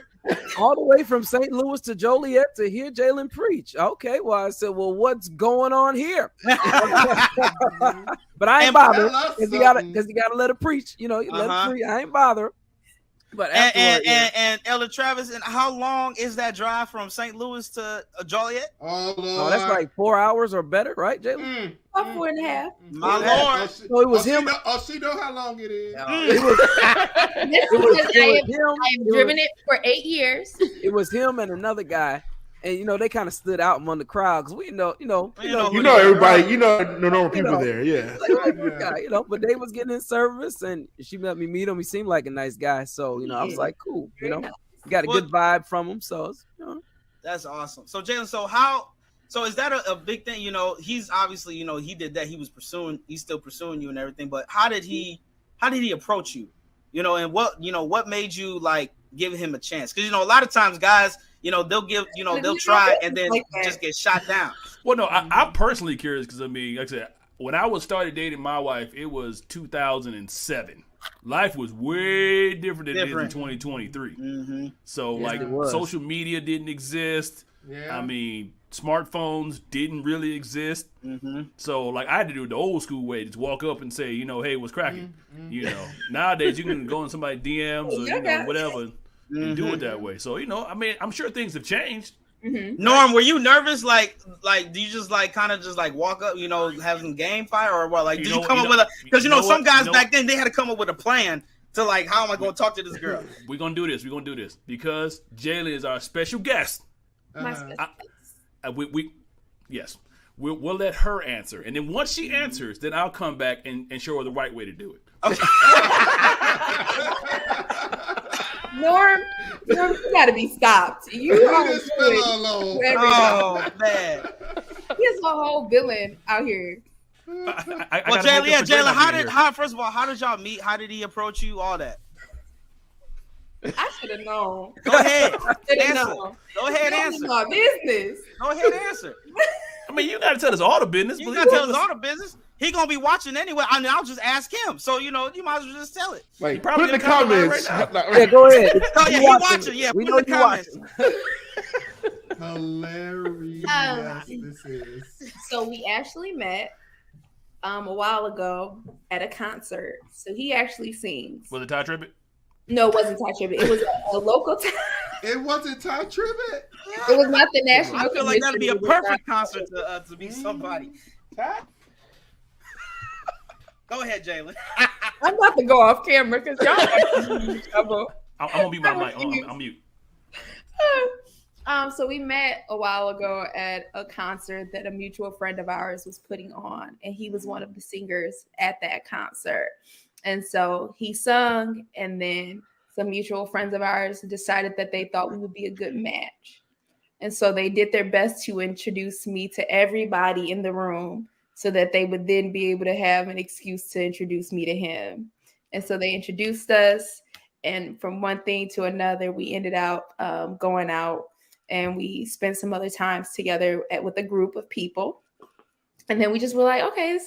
All the way from St. Louis to Joliet to hear Jaelyn preach. Okay, well, I said, well, what's going on here? But I ain't bothered because you gotta let her preach. You know, let her preach. I ain't bothered. But and Elder Travis, and how long is that drive from St. Louis to Joliet? Oh, that's like 4 hours or better, right, Jaelyn? About 4.5. My Lord. So it was him. She know how long it is. I have driven it for 8 years. It was him and another guy. and they kind of stood out among the crowd because we know everybody, normal people there, yeah. But they was getting in service, and she let me meet him. He seemed like a nice guy, so I was like, cool, got a good vibe from him, so that's awesome. So Jaelyn, so is that a big thing? He's obviously, he did that. He's still pursuing you and everything. But how did he approach you? And what made you like give him a chance? Because a lot of times guys, they'll try and then just get shot down. Well, no, I'm personally curious because like I said, when I started dating my wife, it was 2007. Life was way different than it is in 2023. Mm-hmm. So social media didn't exist. Yeah. I mean, smartphones didn't really exist. Mm-hmm. So I had to do it the old school way, just walk up and say, hey, what's cracking? Nowadays you can go in somebody's DMs or whatever and do it that way. So I'm sure things have changed. Mm-hmm. Norm, were you nervous? Like, do you just kind of just walk up, have some game fire, or what? Like, did you come up with because some guys back then they had to come up with a plan to how am I going to talk to this girl? We're gonna do this. Because Jaelyn is our special guest. We'll let her answer, and then once she answers, then I'll come back and show her the right way to do it. Okay. Norm, you gotta be stopped. You this fella alone. Oh man, he is a whole villain out here. Well, Jaelyn, first of all, how did y'all meet? How did he approach you? All that. I should have known. Go ahead, answer. Known. Go ahead, answer. My business. Go ahead, answer. I mean, you gotta tell us all the business. You gotta tell us all the business. He gonna be watching anyway. I mean, I'll just ask him. So you might as well just tell it. Like, put in the comments. Yeah, go ahead. Oh yeah, he watching. Yeah, we put in the comments. Hilarious. This is. So we actually met a while ago at a concert. So he actually sings. Was it Ty Tribbett? No, it wasn't Ty Tribbett. It was a local. It wasn't Ty Tribbett. It was not the national. I feel like that'd be a perfect concert to be somebody. Go ahead, Jaelyn. I'm about to go off camera because y'all are in trouble. I'm gonna mute my mic. I'm mute. So we met a while ago at a concert that a mutual friend of ours was putting on, and he was one of the singers at that concert. And so he sung, and then some mutual friends of ours decided that they thought we would be a good match. And so they did their best to introduce me to everybody in the room so that they would then be able to have an excuse to introduce me to him. And so they introduced us, and from one thing to another, we ended up going out, and we spent some other times together with a group of people. And then we just were like, okay,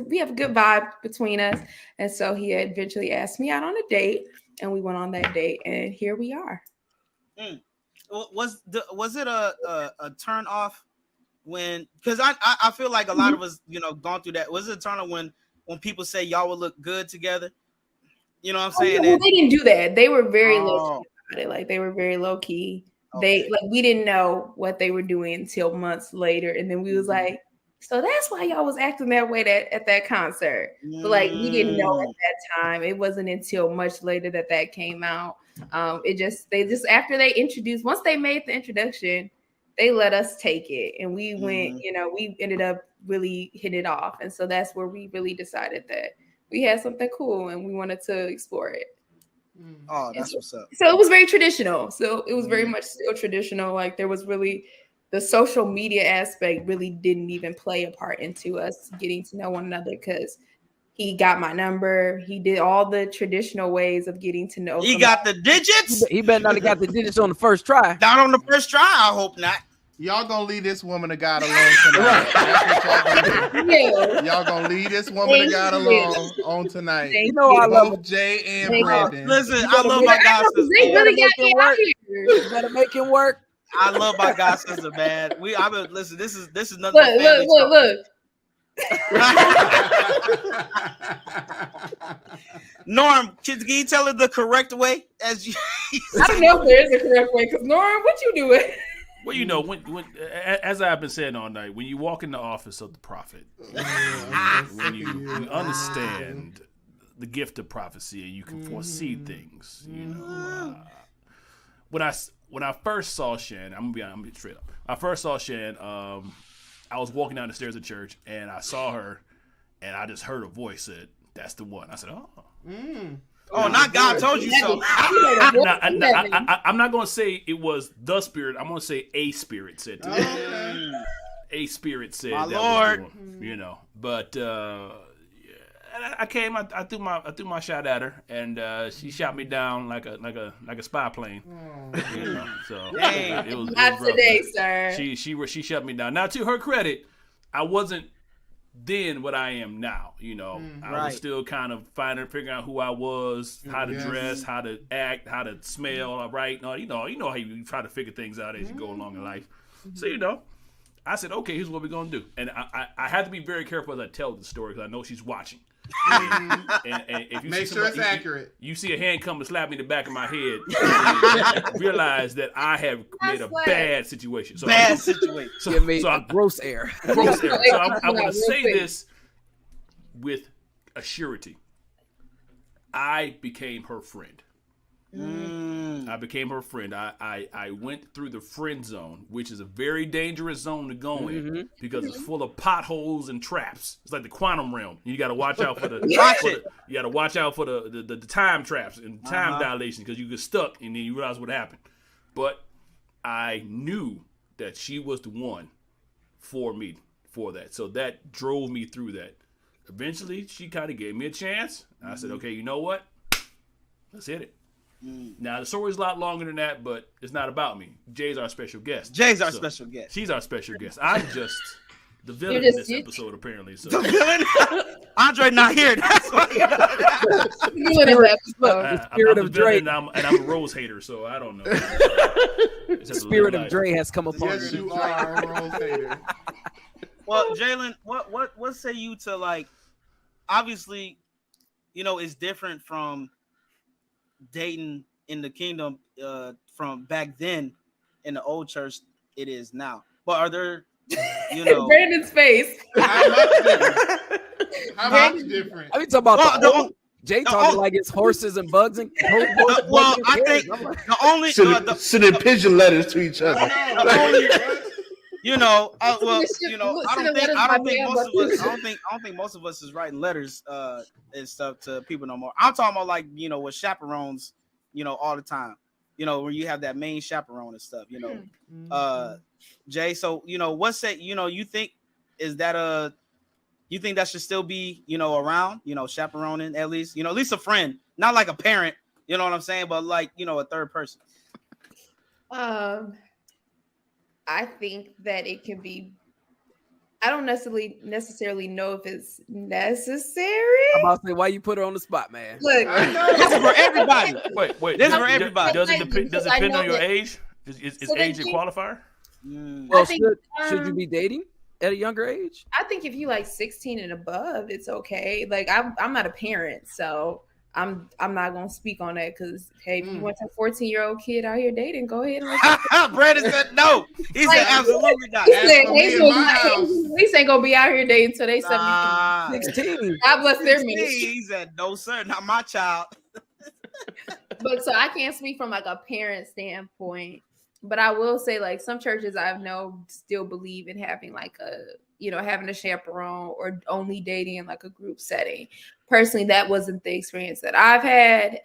we have a good vibe between us. And so he eventually asked me out on a date, and we went on that date, and here we are. Was it a turn off when? Because I feel like a lot of us, gone through that. Was it a turn off when people say y'all would look good together? You know what I'm saying? Well, they didn't do that. They were very low key about it. Like, they were very low key. Okay. We didn't know what they were doing until months later, and then we was like, so that's why y'all was acting that way at that concert. But we didn't know at that time. It wasn't until much later that came out. They just after they introduced, once they made the introduction, they let us take it, and we went. We ended up really hitting it off, and so that's where we really decided that we had something cool, and we wanted to explore it. Oh, that's what's up. So it was very traditional. So it was very much still traditional. Like, there was really. The social media aspect really didn't even play a part into us getting to know one another, because he got my number. He did all the traditional ways of getting to know. He got the digits? He better not have got the digits on the first try. Not on the first try, I hope not. Y'all gonna leave this woman of God alone tonight. That's what y'all gonna do. Y'all gonna leave this woman of God alone on tonight. I love both Jay and Brandon. Listen, I love my God sister. They really got me out here. You better make him work. I love my God sister, man. Listen. This is nothing. Look. Norm, can you tell her the correct way? I don't know if there is a correct way, because Norm, what you doing? Well, when as I've been saying all night, when you walk in the office of the prophet, when you understand the gift of prophecy and you can foresee things, when I first saw Shan, I'm gonna be straight up. I first saw Shan. I was walking down the stairs of church, and I saw her, and I just heard a voice said, "That's the one." I said, "Oh." Oh, not God told you so. I'm not going to say it was the spirit. I'm going to say a spirit said to me. A spirit said My that Lord. was the one, you know. But I came. I threw my shot at her, and she shot me down like a spy plane. You know, so it was Not rough. today, sir. She shut me down. Now, to her credit, I wasn't then what I am now. You know, I was still kind of figuring out who I was, how to dress, how to act, how to smell. All right, no, you know how you try to figure things out as you go along in life. So I said, okay, here's what we're gonna do, and I had to be very careful as I tell the story because I know she's watching. And if you make sure it's accurate. You see a hand come and slap me in the back of my head, realize that I have made a bad situation. So So you made a gross error. Gross error. So I want to say this with a surety. I became her friend. I became her friend. I went through the friend zone, which is a very dangerous zone to go in because it's full of potholes and traps. It's like the quantum realm. You got to watch out for the you got to watch out for the time traps and time dilation because you get stuck and then you realize what happened. But I knew that she was the one for me for that. So that drove me through that. Eventually, she kind of gave me a chance. I said, okay, you know what? Let's hit it. Now, the story's a lot longer than that, but it's not about me. Jay's our special guest. Special guest. She's our special guest. I'm just the villain in this episode, apparently. So. The villain? Andre not here. That's why. The spirit of Dre. And I'm a Rose hater, so I don't know. The spirit of Dre has come upon Yes, you are a Rose hater. Well, Jaelyn, what say you to, like, obviously, it's different from dating in the kingdom from back then in the old church it is now. But are there, Brandon's face. How much different? I mean, talking about Jay talking like it's horses and bugs and I think the only sending pigeon letters to each other. I don't think most of us is writing letters and stuff to people no more. I'm talking about with chaperones, all the time. Where you have that main chaperone and stuff. Jay. So what say you think is that you think that should still be around chaperoning at least a friend, not like a parent. You know what I'm saying, but like a third person. I think that it can be. I don't necessarily know if it's necessary. I'm about to say, why you put her on the spot, man? Look, this is for everybody. Wait. This is for everybody. Does it depend on your age? Is age a qualifier? Well, should you be dating at a younger age? I think if you like 16 and above, it's okay. Like I'm not a parent, so I'm not gonna speak on that because hey, if you want a 14-year-old kid out here dating, go ahead and Brandon said no. He said absolutely not. Police ain't gonna be out here dating until they 16. God bless their ministry. He said no, sir, not my child. But so I can't speak from like a parent standpoint. But I will say, like, some churches I know still believe in having like having a chaperone or only dating in like a group setting. Personally, that wasn't the experience that I've had.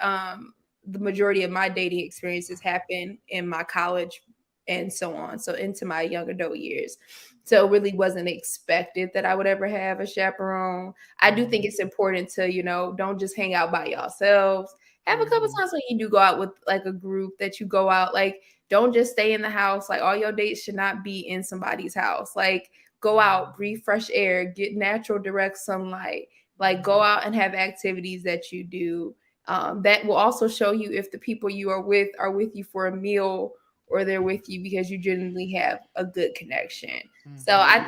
The majority of my dating experiences happened in my college and so on. So into my young adult years. So it really wasn't expected that I would ever have a chaperone. I do think it's important to, don't just hang out by yourselves. Have a couple times when you do go out with like a group that you go out, like, don't just stay in the house. Like all your dates should not be in somebody's house. Like go out, breathe fresh air, get natural direct sunlight, like go out and have activities that you do. That will also show you if the people you are with you for a meal or they're with you because you genuinely have a good connection. Mm-hmm. So I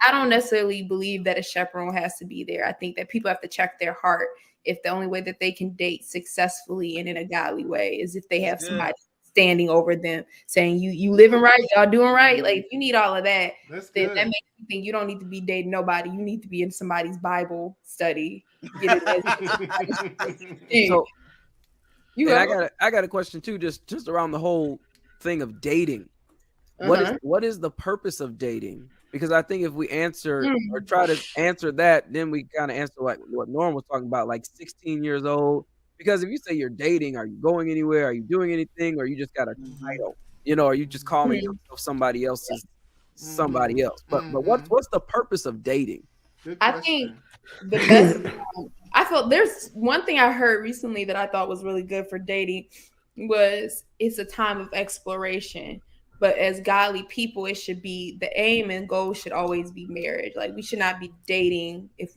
don't necessarily believe that a chaperone has to be there. I think that people have to check their heart if the only way that they can date successfully and in a godly way is if they have somebody standing over them saying you living right, y'all doing right. Like you need all of that. That makes you think you don't need to be dating nobody. You need to be in somebody's Bible study. I got a question too, just around the whole thing of dating. What is the purpose of dating? Because I think if we answer or try to answer that, then we kind of answer like what Norm was talking about, like 16 years old. Because if you say you're dating, are you going anywhere? Are you doing anything? Or you just got a title? Are you just calling yourself somebody else's somebody else? But what's the purpose of dating? I think the best. I felt there's one thing I heard recently that I thought was really good for dating was it's a time of exploration. But as godly people, it should be the aim and goal should always be marriage. Like we should not be dating if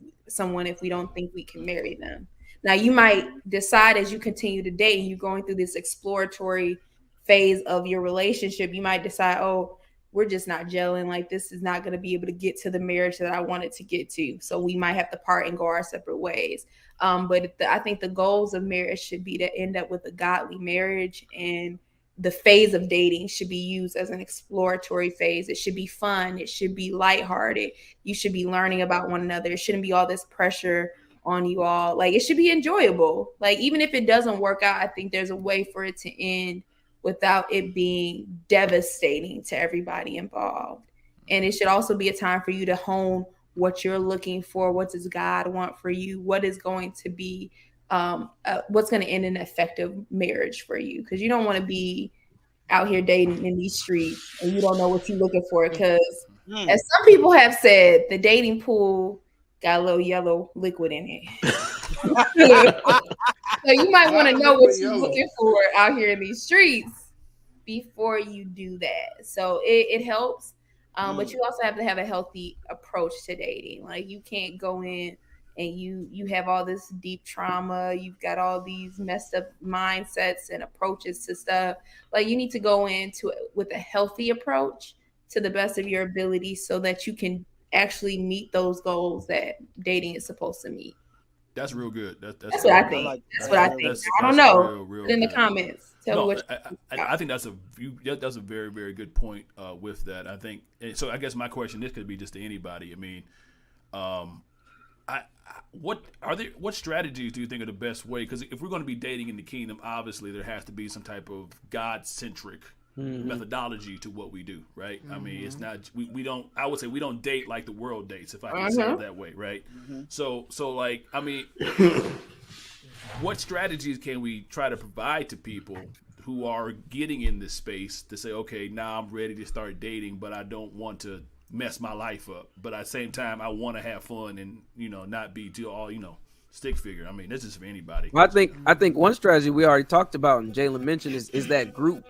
we don't think we can marry them. Now you might decide as you continue to date and you're going through this exploratory phase of your relationship, you might decide, oh, we're just not gelling. Like this is not going to be able to get to the marriage that I wanted to get to. So we might have to part and go our separate ways. But I think the goals of marriage should be to end up with a godly marriage, and the phase of dating should be used as an exploratory phase. It should be fun. It should be lighthearted. You should be learning about one another. It shouldn't be all this pressure on you all. Like it should be enjoyable. Like even if it doesn't work out, I think there's a way for it to end without it being devastating to everybody involved. And it should also be a time for you to hone what you're looking for. What does God want for you? What is going to be what's going to end an effective marriage for you? Because you don't want to be out here dating in these streets and you don't know what you're looking for. Because as some people have said, the dating pool got a little yellow liquid in it. So you might want to know what you're looking for out here in these streets before you do that. So it helps. But you also have to have a healthy approach to dating. Like you can't go in and you have all this deep trauma. You've got all these messed up mindsets and approaches to stuff. Like you need to go into it with a healthy approach to the best of your ability so that you can actually meet those goals that dating is supposed to meet. That's real good. That's what I think. That's what I think. I don't know. Put in the comments. Tell me what I think that's a very, very good point with that. I think so. I guess my question, this could be just to anybody. I mean, what strategies do you think are the best way? Because if we're going to be dating in the kingdom, obviously there has to be some type of God-centric methodology to what we do, right? I mean, it's not we don't. I would say we don't date like the world dates, if I can say it that way, right? So like, I mean, what strategies can we try to provide to people who are getting in this space to say, okay, now I'm ready to start dating, but I don't want to mess my life up, but at the same time I want to have fun and not be too all stick figure. I mean, this is for anybody. Well, I think one strategy we already talked about and Jaelyn mentioned is that group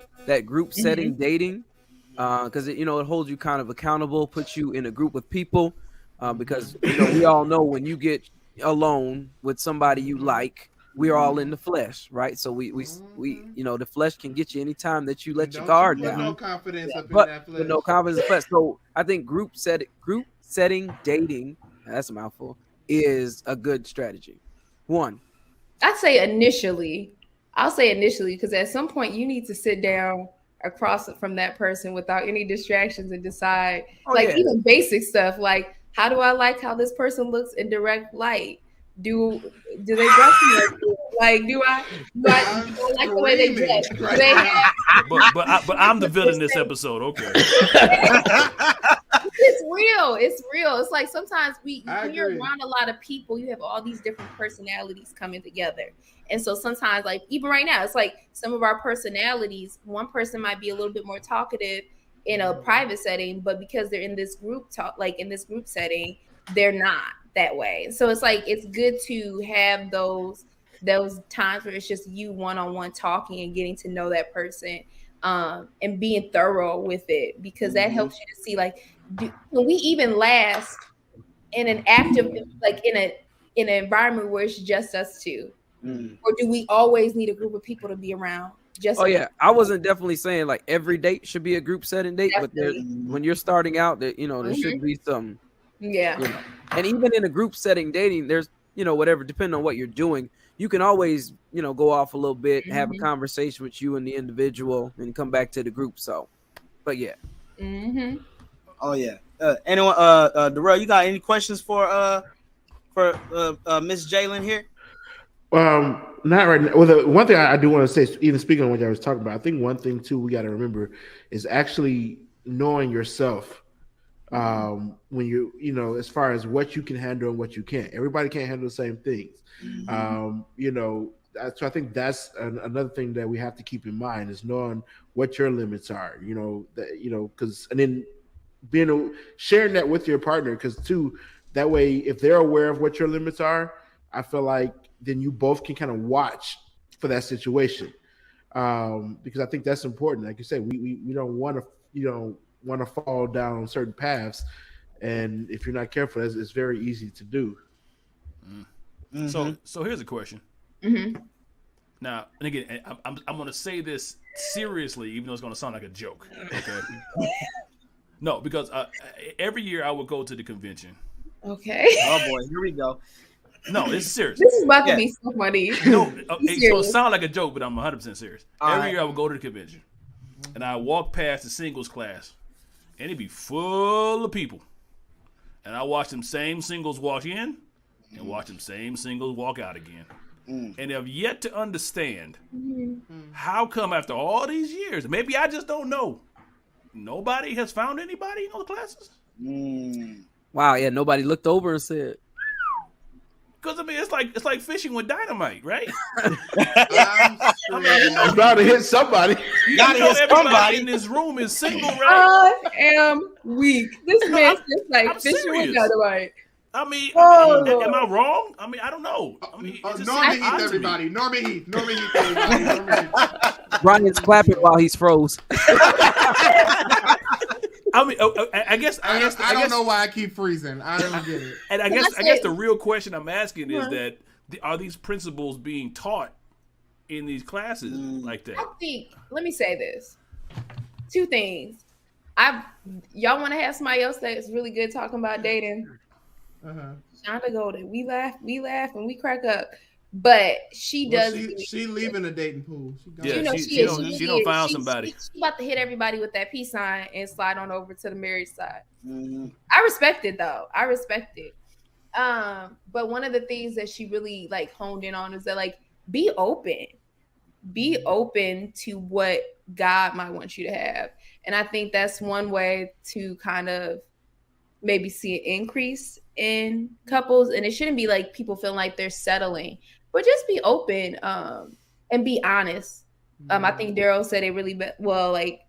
setting dating, because it holds you kind of accountable, puts you in a group with people, because we all know when you get alone with somebody you like, we're all in the flesh, right? So we the flesh can get you anytime that you let your guard down. No confidence up in that flesh. With no confidence in the flesh. So I think group setting dating, that's a mouthful, is a good strategy. One. I'll say initially, because at some point you need to sit down across from that person without any distractions and decide, even basic stuff like, how do I like how this person looks in direct light? Do they dress me? Like, do I like the way they dress? But I'm the villain in this episode. Okay. It's real. It's like sometimes when you're around a lot of people, you have all these different personalities coming together. And so sometimes, like even right now, it's like some of our personalities, one person might be a little bit more talkative in a private setting, but because they're in this group setting, they're not that way. So it's like it's good to have those times where it's just you one-on-one talking and getting to know that person, and being thorough with it, because that helps you to see, like, can we even last in an active, like in an environment where it's just us two, or do we always need a group of people to be around? I wasn't definitely saying like every date should be a group setting date, but when you're starting out, there should be some. Yeah. And even in a group setting dating, there's, whatever, depending on what you're doing, you can always, go off a little bit, have a conversation with you and the individual and come back to the group. So, but yeah. Oh yeah. Anyone, Darrell, you got any questions for Miss Jaelyn here? not right now. Well, the one thing I do want to say, even speaking on what I was talking about, I think one thing too we got to remember is actually knowing yourself. When you know, as far as what you can handle and what you can't. Everybody can't handle the same things. You know, so I think that's another thing that we have to keep in mind is knowing what your limits are. You know that because and then sharing that with your partner because too that way if they're aware of what your limits are, I feel like then you both can kind of watch for that situation because I think that's important. Like you said, we don't want to fall down certain paths, and if you're not careful, it's very easy to do. So here's a question. Now, and again, I'm going to say this seriously, even though it's going to sound like a joke. Okay. No, because every year I would go to the convention. Okay. Oh boy, here we go. No, it's serious. This is about to be so funny. No, it's going to sound like a joke, but I'm 100% serious. Every year I would go to the convention, and I walk past the singles class, and it'd be full of people. And I watch them same singles walk in, and watch them same singles walk out again. And have yet to understand how come after all these years, maybe I just don't know, nobody has found anybody in those classes. Wow, yeah, nobody looked over and said. Because I mean, it's like fishing with dynamite, right? I'm about to hit somebody. You gotta hit somebody in this room is single, right? I am weak. This man's just like I'm fishing with serious. dynamite. I mean, Oh. am I wrong? I mean, I don't know. I mean, it just Norman seems Heath, odd to me. everybody. Norman Heath, everybody. Norman Heath. Brian's clapping while he's froze. I mean, I guess I don't know why I keep freezing. I don't get it. And I guess the real question I'm asking is that are these principles being taught in these classes like that? I think. Let me say this. Two things. Y'all want to have somebody else that's really good talking about dating? Shonda Golden. We laugh and we crack up. But she does. She leaving the dating pool. She don't find somebody. She about to hit everybody with that peace sign and slide on over to the marriage side. I respect it though. I respect it. But one of the things that she really like honed in on is that like be open to what God might want you to have. And I think that's one way to kind of maybe see an increase in couples. And it shouldn't be like people feel like they're settling, but just be open and be honest. I think Daryl said it really well, like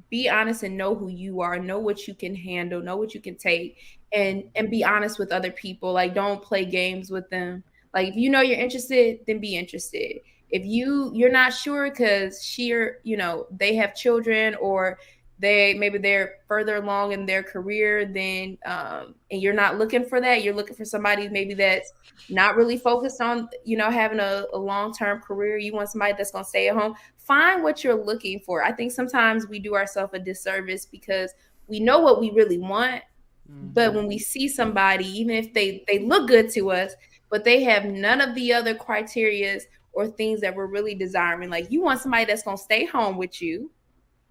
be honest and know who you are, know what you can handle, know what you can take, and be honest with other people. Like don't play games with them. Like if you know you're interested, then be interested. If you're not sure because they have children or they're further along in their career than and you're not looking for that, you're looking for somebody maybe that's not really focused on having a long-term career. You want somebody that's going to stay at home. Find what you're looking for. I think sometimes we do ourselves a disservice because we know what we really want, but when we see somebody, even if they look good to us, but they have none of the other criterias or things that we're really desiring. Like you want somebody that's going to stay home with you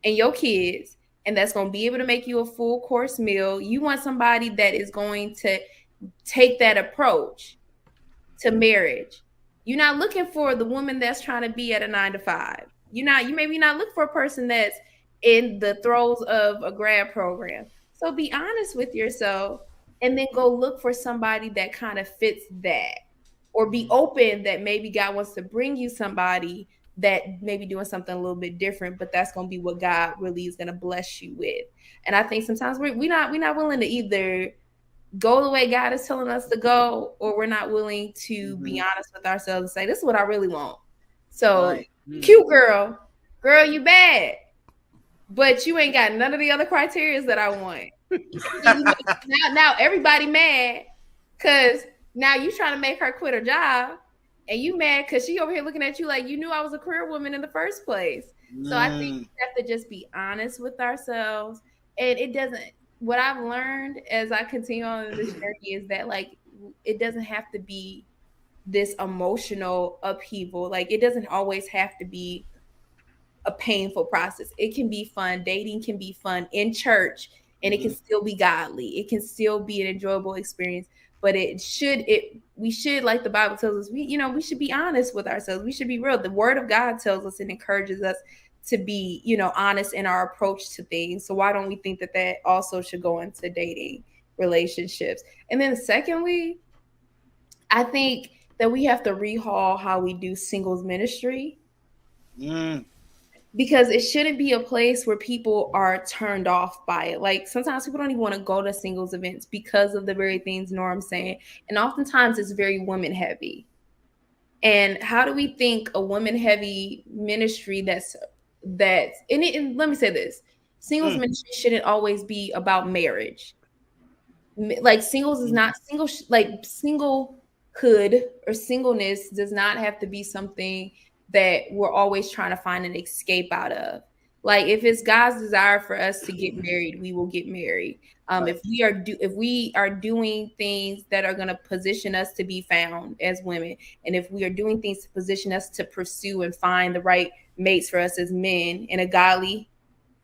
and your kids, and that's going to be able to make you a full course meal. You want somebody that is going to take that approach to marriage. You're not looking for the woman that's trying to be at a 9-to-5. You maybe not look for a person that's in the throes of a grad program. So be honest with yourself and then go look for somebody that kind of fits that, or be open that maybe God wants to bring you somebody that may be doing something a little bit different, but that's going to be what God really is going to bless you with. And I think sometimes we're not willing to either go the way God is telling us to go, or we're not willing to be honest with ourselves and say, this is what I really want. So cute girl, you bad, but you ain't got none of the other criteria that I want. now everybody mad because now you trying to make her quit her job. And you mad because she over here looking at you like you knew I was a career woman in the first place. So I think we have to just be honest with ourselves. And what I've learned as I continue on this journey is that like, it doesn't have to be this emotional upheaval. Like it doesn't always have to be a painful process. It can be fun. Dating can be fun in church and it can still be godly. It can still be an enjoyable experience. but we should, like the Bible tells us, we should be honest with ourselves. We should be real. The Word of God tells us and encourages us to be, honest in our approach to things. So why don't we think that also should go into dating relationships? And then secondly, I think that we have to rehaul how we do singles ministry. Because it shouldn't be a place where people are turned off by it. Like sometimes people don't even want to go to singles events because of the very things Norm's saying. And oftentimes it's very women heavy. And how do we think a woman heavy ministry and let me say this, singles ministry shouldn't always be about marriage. Like singles is not singlehood or singleness does not have to be something that we're always trying to find an escape out of. Like if it's God's desire for us to get married, we will get married. Right. If we are doing things that are going to position us to be found as women, and if we are doing things to position us to pursue and find the right mates for us as men in a godly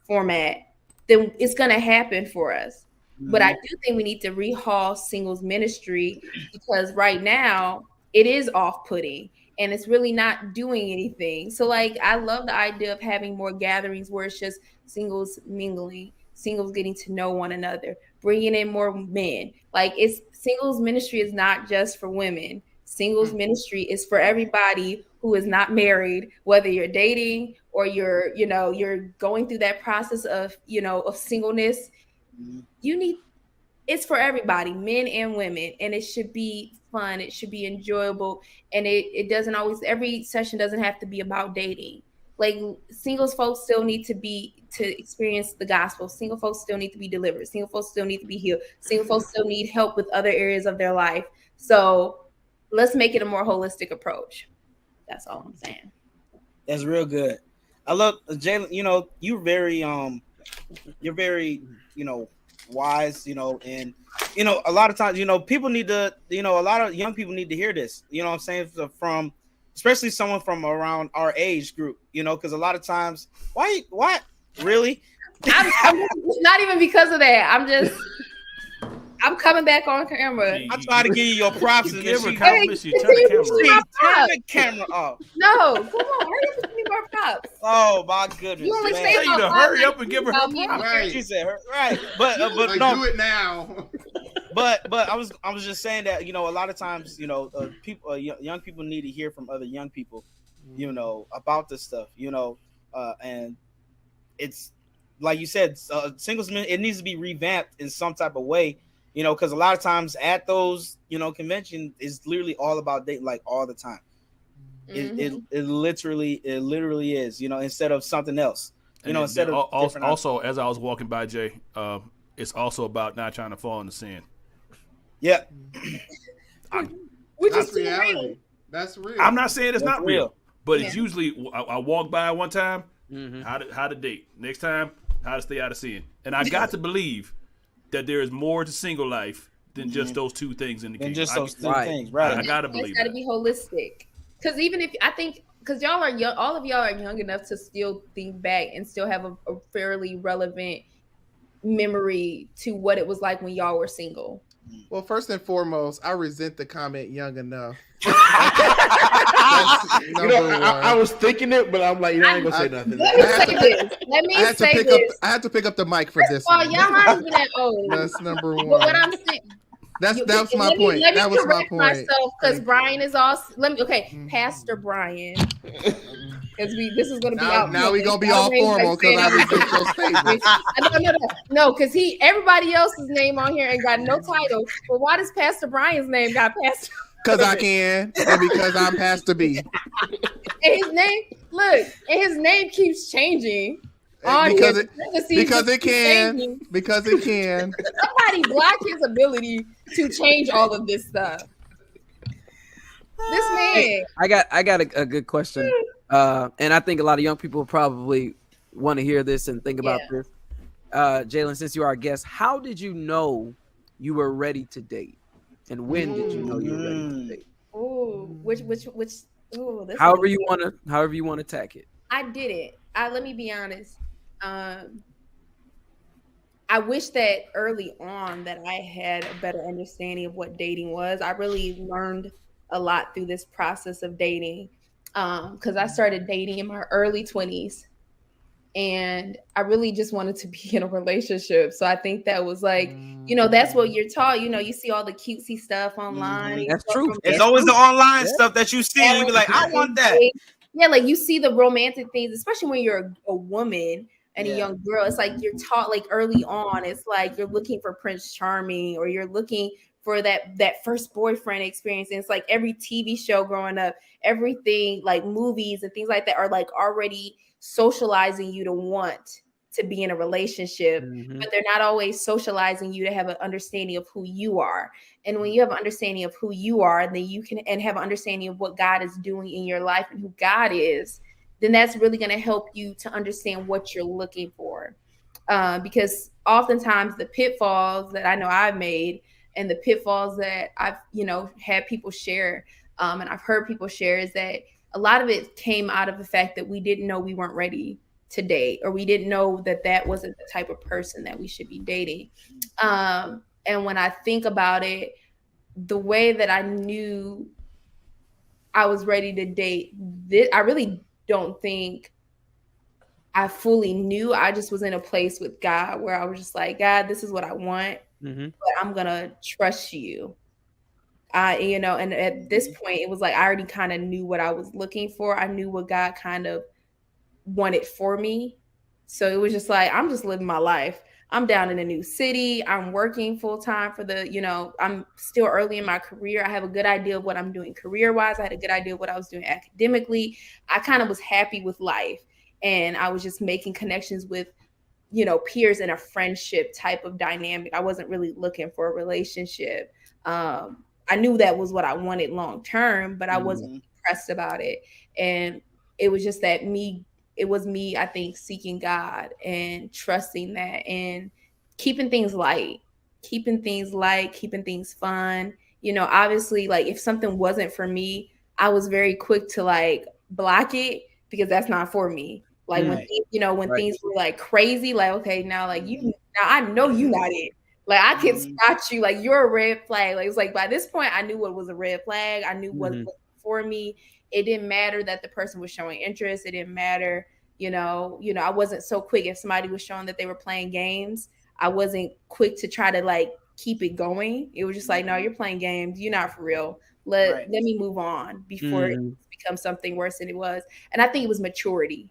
format, then it's going to happen for us. But I do think we need to rehaul singles ministry, because right now it is off-putting. And it's really not doing anything. So like, I love the idea of having more gatherings where it's just singles mingling, singles getting to know one another, bringing in more men. Like singles ministry is not just for women. Singles ministry is for everybody who is not married, whether you're dating or you're going through that process of singleness. It's for everybody, men and women, and it should be fun. It should be enjoyable. And it doesn't always, every session doesn't have to be about dating. Like singles folks still need to experience the gospel. Single folks still need to be delivered. Single folks still need to be healed. Single folks still need help with other areas of their life. So let's make it a more holistic approach. That's all I'm saying. That's real good. I love Jaelyn, you're very wise, and a lot of times, people need to, a lot of young people need to hear this, what I'm saying, from especially someone from around our age group, because a lot of times, what really? It's not even because of that. I'm coming back on camera. I try to give you your props. You give her she compliments. You turn the camera off. No, come on, hurry up and give me more props. Oh my goodness! You only man. say You to hurry up and give her props. Right. She said, right, but like, no, do it now. but I was just saying that a lot of times people young people need to hear from other young people, about this stuff, and it's like you said, singles men, it needs to be revamped in some type of way. Because a lot of times at those, convention is literally all about dating, like all the time. It literally is, instead of something else. Instead of also, as I was walking by Jay, it's also about not trying to fall into sin. Yeah, which is reality. That's real. I'm not saying it's not real, but Yeah. it's usually I walk by one time, how to date. Next time, how to stay out of sin. And I got to believe that there is more to single life than just those two things in the kingdom. And just those two things, right? I gotta believe it's got to be holistic. Because even if because y'all are young, all of y'all are young enough to still think back and still have a fairly relevant memory to what it was like when y'all were single. Well, first and foremost, I resent the comment "young enough." I was thinking it, but I'm like, I ain't gonna say nothing. I had to pick up the mic for this. Well, y'all not even that old. That's number one. But what I'm saying, that was my point. That was my point. Myself, because Brian is also. Pastor Brian. Because this is going to be out. Now we're going to be all formal because I resent your statement. No, because everybody else's name on here ain't got no title. But why does Pastor Brian's name got Pastor? Because I can, and because I'm Pastor B. And his name keeps changing. Because it can. Somebody block his ability to change all of this stuff. This man. Hey, I got a good question. And I think a lot of young people probably want to hear this and think about this. Jaelyn, since you are a guest, how did you know you were ready to date? And when did you know you were ready to date? Oh, which however you want to attack it. I did it. Let me be honest. I wish that early on that I had a better understanding of what dating was. I really learned a lot through this process of dating because I started dating in my early 20s. And I really just wanted to be in a relationship. So I think that was like, that's what you're taught. You see all the cutesy stuff online. That's true. It's always the online stuff that you see. You be like, I want that. Yeah, like you see the romantic things, especially when you're a woman and a young girl. It's like you're taught like early on. It's like you're looking for Prince Charming, or you're looking for that first boyfriend experience. And it's like every TV show growing up, everything like movies and things like that are like already socializing you to want to be in a relationship, but they're not always socializing you to have an understanding of who you are. And when you have an understanding of who you are, then you can and have an understanding of what God is doing in your life and who God is, then that's really going to help you to understand what you're looking for. Because oftentimes the pitfalls that I know I've made and the pitfalls that I've, had people share, and I've heard people share, is that a lot of it came out of the fact that we didn't know we weren't ready to date, or we didn't know that wasn't the type of person that we should be dating. And when I think about it, the way that I knew I was ready to date, I really don't think I fully knew. I just was in a place with God where I was just like, God, this is what I want, but I'm going to trust you. And at this point, it was like I already kind of knew what I was looking for. I knew what God kind of wanted for me. So it was just like, I'm just living my life. I'm down in a new city. I'm working full time I'm still early in my career. I have a good idea of what I'm doing career-wise. I had a good idea of what I was doing academically. I kind of was happy with life. And I was just making connections with, peers in a friendship type of dynamic. I wasn't really looking for a relationship. I knew that was what I wanted long term, but I wasn't pressed about it. And it was just it was me, I think, seeking God and trusting that and keeping things light, keeping things fun. Obviously, like if something wasn't for me, I was very quick to like block it because that's not for me. Like when things were like crazy, like, okay, now like now I know you not it. Like I can spot you, like you're a red flag. Like it's like by this point I knew what was a red flag. I knew what was for me. It didn't matter that the person was showing interest. It didn't matter, I wasn't so quick. If somebody was showing that they were playing games, I wasn't quick to try to like keep it going. It was just like, no, you're playing games. You're not for real. Let me move on before it becomes something worse than it was. And I think it was maturity.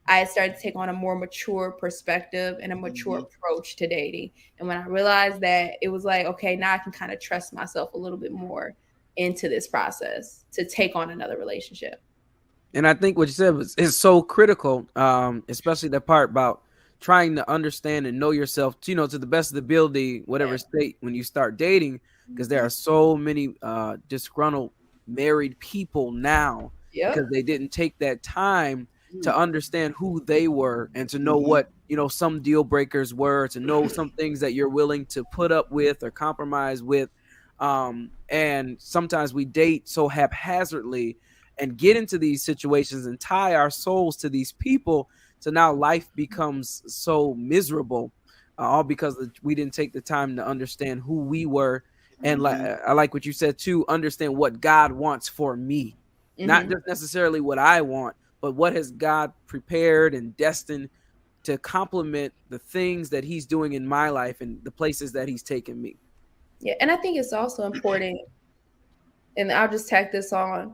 I had started to take on a more mature perspective and a mature approach to dating. And when I realized that, it was like, okay, now I can kind of trust myself a little bit more into this process to take on another relationship. And I think what you said is so critical, especially that part about trying to understand and know yourself, to the best of the ability, whatever state when you start dating, because there are so many disgruntled married people now because they didn't take that time to understand who they were and to know what, some deal breakers were, to know some things that you're willing to put up with or compromise with. And sometimes we date so haphazardly and get into these situations and tie our souls to these people. So now life becomes so miserable, all because we didn't take the time to understand who we were. And I like what you said too, understand what God wants for me, not just necessarily what I want, but what has God prepared and destined to complement the things that he's doing in my life and the places that he's taken me. Yeah. And I think it's also important, and I'll just tack this on,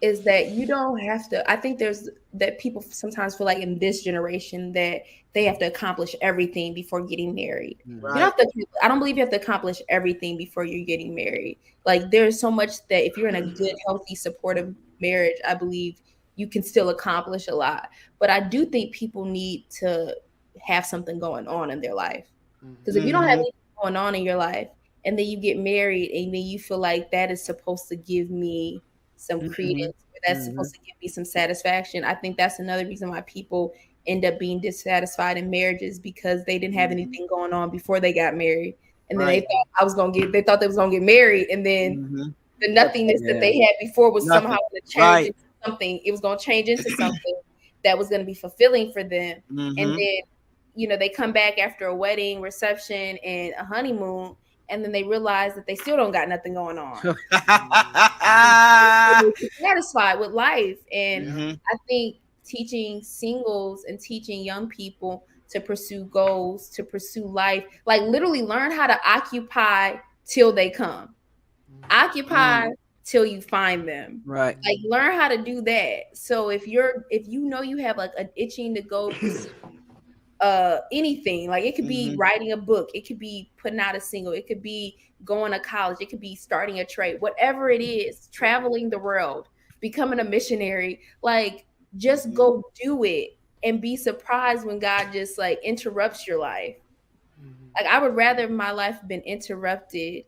is that you don't have to, I think that people sometimes feel like in this generation that they have to accomplish everything before getting married. Right. I don't believe you have to accomplish everything before you're getting married. Like there's so much that if you're in a good, healthy, supportive marriage, I believe you can still accomplish a lot. But I do think people need to have something going on in their life. Because if you don't have anything going on in your life and then you get married and then you feel like that is supposed to give me some credence, or that's supposed to give me some satisfaction, I think that's another reason why people end up being dissatisfied in marriages, because they didn't have anything going on before they got married. And then they thought they was gonna get married, and then the nothingness that they had before was somehow going to change into something. It was going to change into something that was going to be fulfilling for them. And then they come back after a wedding reception and a honeymoon, and then they realize that they still don't got nothing going on. Satisfied with life. And I think teaching singles and teaching young people to pursue goals, to pursue life, like literally learn how to occupy till they come. Occupy till you find them. Right. Like learn how to do that. So if you know you have like an itching to go anything, like it could be writing a book, it could be putting out a single, it could be going to college, it could be starting a trade, whatever it is, traveling the world, becoming a missionary, like just go do it and be surprised when God just like interrupts your life. Like I would rather my life been interrupted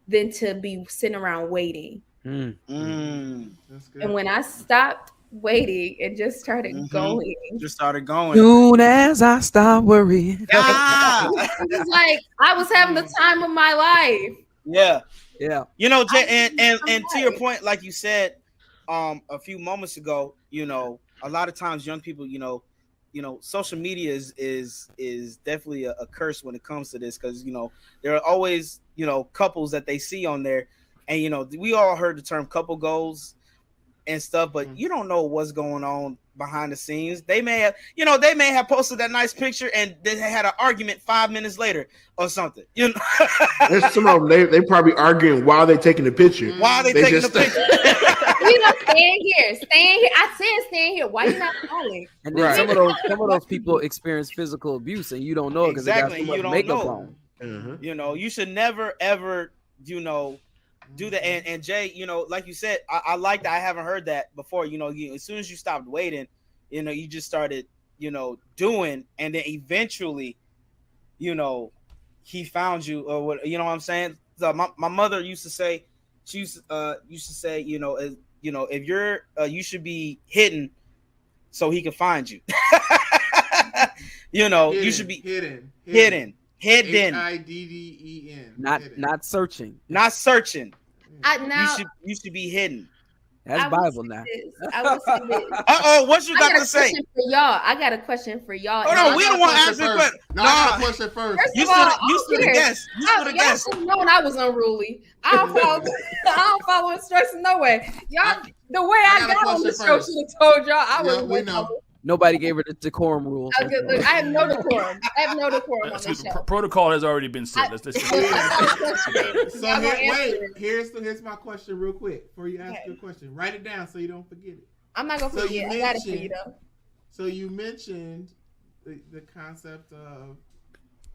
than to be sitting around waiting. That's good. And when I stopped waiting and just started going. Soon as I stop worrying. It's like I was having the time of my life. Yeah. You know, Jay, and to your point, like you said a few moments ago, you know, a lot of times young people, you know, social media is definitely a curse when it comes to this, because, you know, there are always, you know, couples that they see on there, and, you know, we all heard the term couple goals and stuff, but you don't know what's going on behind the scenes. They may have posted that nice picture and they had an argument 5 minutes later or something. You know, there's some of them, they probably arguing while they're taking the picture. While they taking the picture. You know, stand here. I said stand here. Why you not calling? And then some of those people experience physical abuse and you don't know it because they got so much makeup on. You know, you should never ever, you know, do that. And Jay, you know, like you said, I like that. I haven't heard that before. You know, as soon as you stopped waiting, you know, you just started, you know, doing, and then eventually, you know, he found you, or what, you know what I'm saying? So my mother used to say, you know, if you're, you should be hidden so he can find you. You know, you should be hidden. HIDDEN. Not searching. Not searching. Now you should be hidden. That's Bible now. I will say this. What you got to say? I got a question for y'all. Oh no, we don't want to ask the question. No, I got a question first. You stood the guest. Knowing I was unruly. I don't follow instructions no way. Y'all, the way I got on the show should have told y'all I was. We know. Nobody gave her the decorum rules. I have no decorum. On this show. Protocol has already been set. Here's my question real quick before you ask your question. Write it down so you don't forget it. I'm not gonna forget. I got it for you though. So you mentioned the concept of,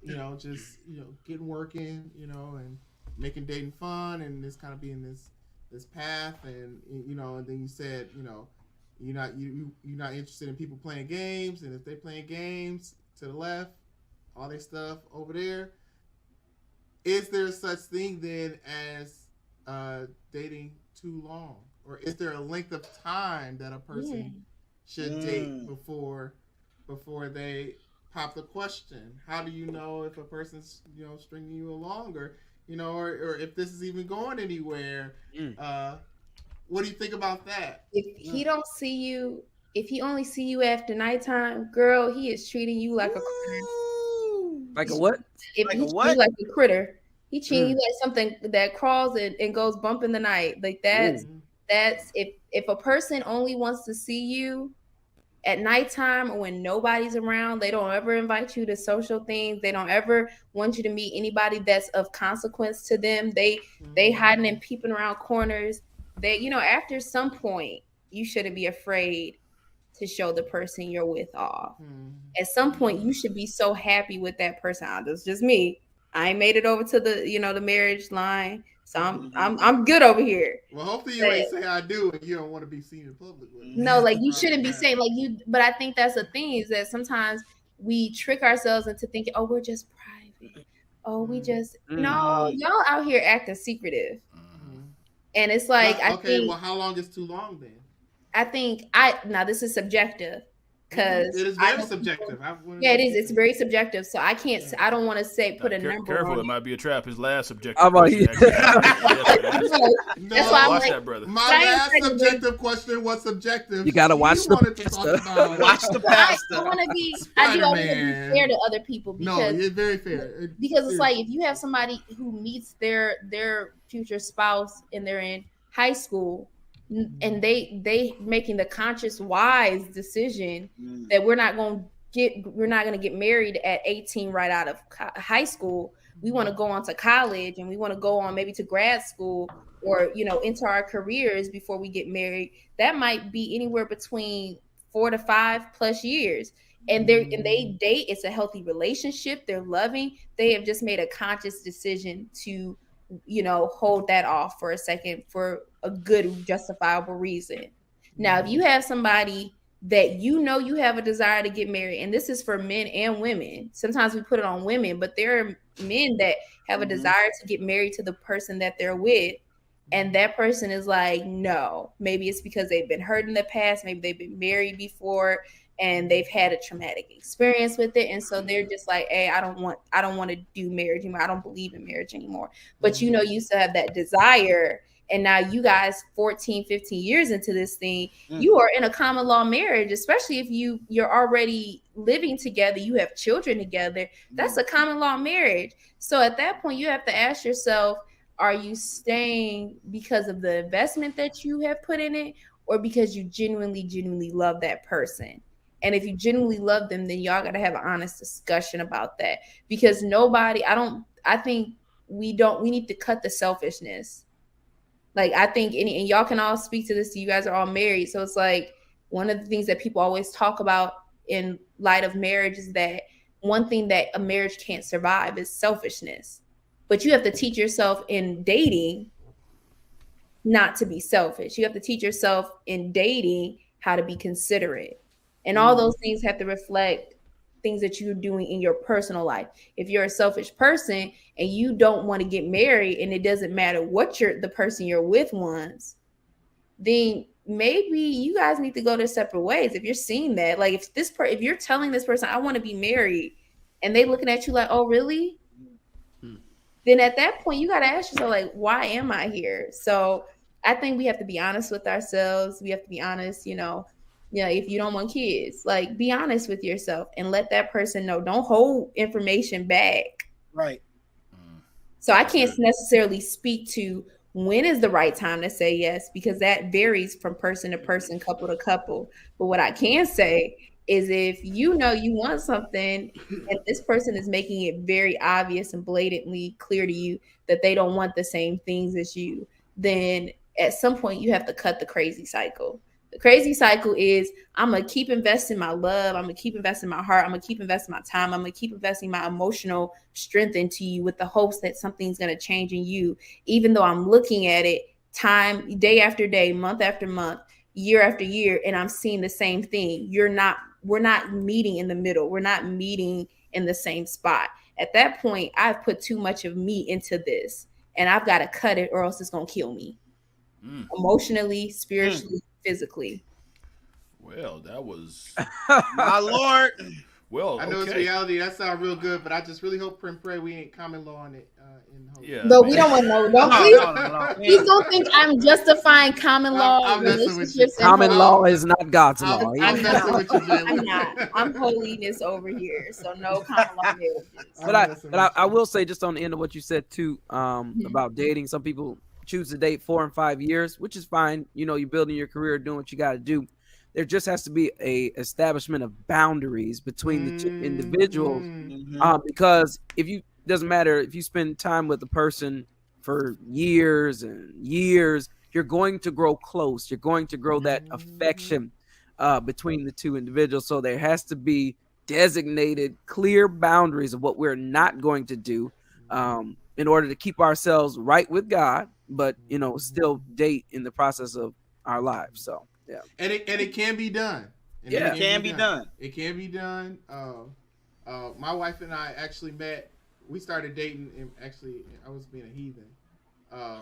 you know, just, you know, getting working, you know, and making dating fun, and this kind of being this path, and, you know, and then you said, you know, you're not interested in people playing games, and if they're playing games to the left, all their stuff over there. Is there such thing then as dating too long, or is there a length of time that a person should date before they pop the question? How do you know if a person's, you know, stringing you along, or, you know, or if this is even going anywhere? What do you think about that? If he don't see you, if he only see you after nighttime, girl, he is treating you like a critter. Like a what? If he treats you like a critter, he treating you like something that crawls and goes bump in the night. Like that's if a person only wants to see you at nighttime or when nobody's around, they don't ever invite you to social things. They don't ever want you to meet anybody that's of consequence to them. They hiding and peeping around corners. They, you know, after some point, you shouldn't be afraid to show the person you're with off. At some point, you should be so happy with that person. That's just me. I ain't made it over to the, you know, the marriage line, so I'm good over here. Well, hopefully you ain't say I do, and you don't want to be seen in public with it. No, like you shouldn't be saying like you. But I think that's the thing, is that sometimes we trick ourselves into thinking, oh, we're just private. Oh, we just no, y'all out here acting secretive. And it's like, well, how long is too long then? I think now this is subjective. because it is very subjective. Yeah, it is. It's very subjective. So I can't. I don't want to say put a number. Careful, on it might be a trap. His last subjective. That's why watch that, brother. My last subjective question was subjective. You gotta watch the watch the pastor. I want to be. I do. I want to be fair to other people because no, you're very fair. Because it's like if you have somebody who meets their future spouse and they're in high school. And they making the conscious, wise decision that we're not going to get married at 18 right out of high school. We want to go on to college and we want to go on maybe to grad school or into our careers before we get married. That might be anywhere between 4 to 5 plus years. And they date. It's a healthy relationship. They're loving. They have just made a conscious decision to hold that off for a second for a good justifiable reason. Now, if you have somebody that you have a desire to get married, and this is for men and women. Sometimes we put it on women, but there are men that have a desire to get married to the person that they're with. And that person is like, no, maybe it's because they've been hurt in the past. Maybe they've been married before and they've had a traumatic experience with it. And so they're just like, hey, I don't want to do marriage anymore. I don't believe in marriage anymore. But you still have that desire. And now you guys 14, 15 years into this thing, you are in a common law marriage, especially if you're already living together, you have children together. That's a common law marriage. So at that point, you have to ask yourself, are you staying because of the investment that you have put in it or because you genuinely love that person? And if you genuinely love them, then y'all got to have an honest discussion about that because I think we need to cut the selfishness. Like I think, and y'all can all speak to this. You guys are all married. So it's like one of the things that people always talk about in light of marriage is that one thing that a marriage can't survive is selfishness. But you have to teach yourself in dating not to be selfish. You have to teach yourself in dating how to be considerate. And all those things have to reflect things that you're doing in your personal life. If you're a selfish person and you don't want to get married and it doesn't matter what the person you're with wants, then maybe you guys need to go their separate ways. If you're seeing that, like if you're telling this person, I want to be married, and they looking at you like, oh, really? Then at that point, you got to ask yourself, like, why am I here? So I think we have to be honest with ourselves. We have to be honest, if you don't want kids, like be honest with yourself and let that person know. Don't hold information back. Right. So I can't necessarily speak to when is the right time to say yes, because that varies from person to person, couple to couple. But what I can say is if you want something and this person is making it very obvious and blatantly clear to you that they don't want the same things as you, then at some point you have to cut the crazy cycle. The crazy cycle is I'm going to keep investing my love. I'm going to keep investing my heart. I'm going to keep investing my time. I'm going to keep investing my emotional strength into you with the hopes that something's going to change in you, even though I'm looking at it day after day, month after month, year after year, and I'm seeing the same thing. We're not meeting in the middle. We're not meeting in the same spot. At that point, I've put too much of me into this, and I've got to cut it or else it's going to kill me emotionally, spiritually, physically. Well, that was my Lord. Well, I know it's reality. That sounds real good, but I just really hope and pray we ain't common law on it. Yeah, but we don't want to know. Please don't think I'm justifying common law relationships. Common law is not God's law. I'm messing with you, Jaelyn. I'm not. I'm holiness over here, so no common law marriages. But I will say, just on the end of what you said too, about dating. Some people choose to date 4 and 5 years, which is fine. You're building your career, doing what you got to do. There just has to be a establishment of boundaries between the two individuals, because doesn't matter if you spend time with a person for years and years, you're going to grow close. You're going to grow that affection between the two individuals. So there has to be designated, clear boundaries of what we're not going to do in order to keep ourselves right with God, but still date in the process of our lives. So yeah, and it can be done. It can be done. It can be done. My wife and I actually met. We started dating, and actually, I was being a heathen. I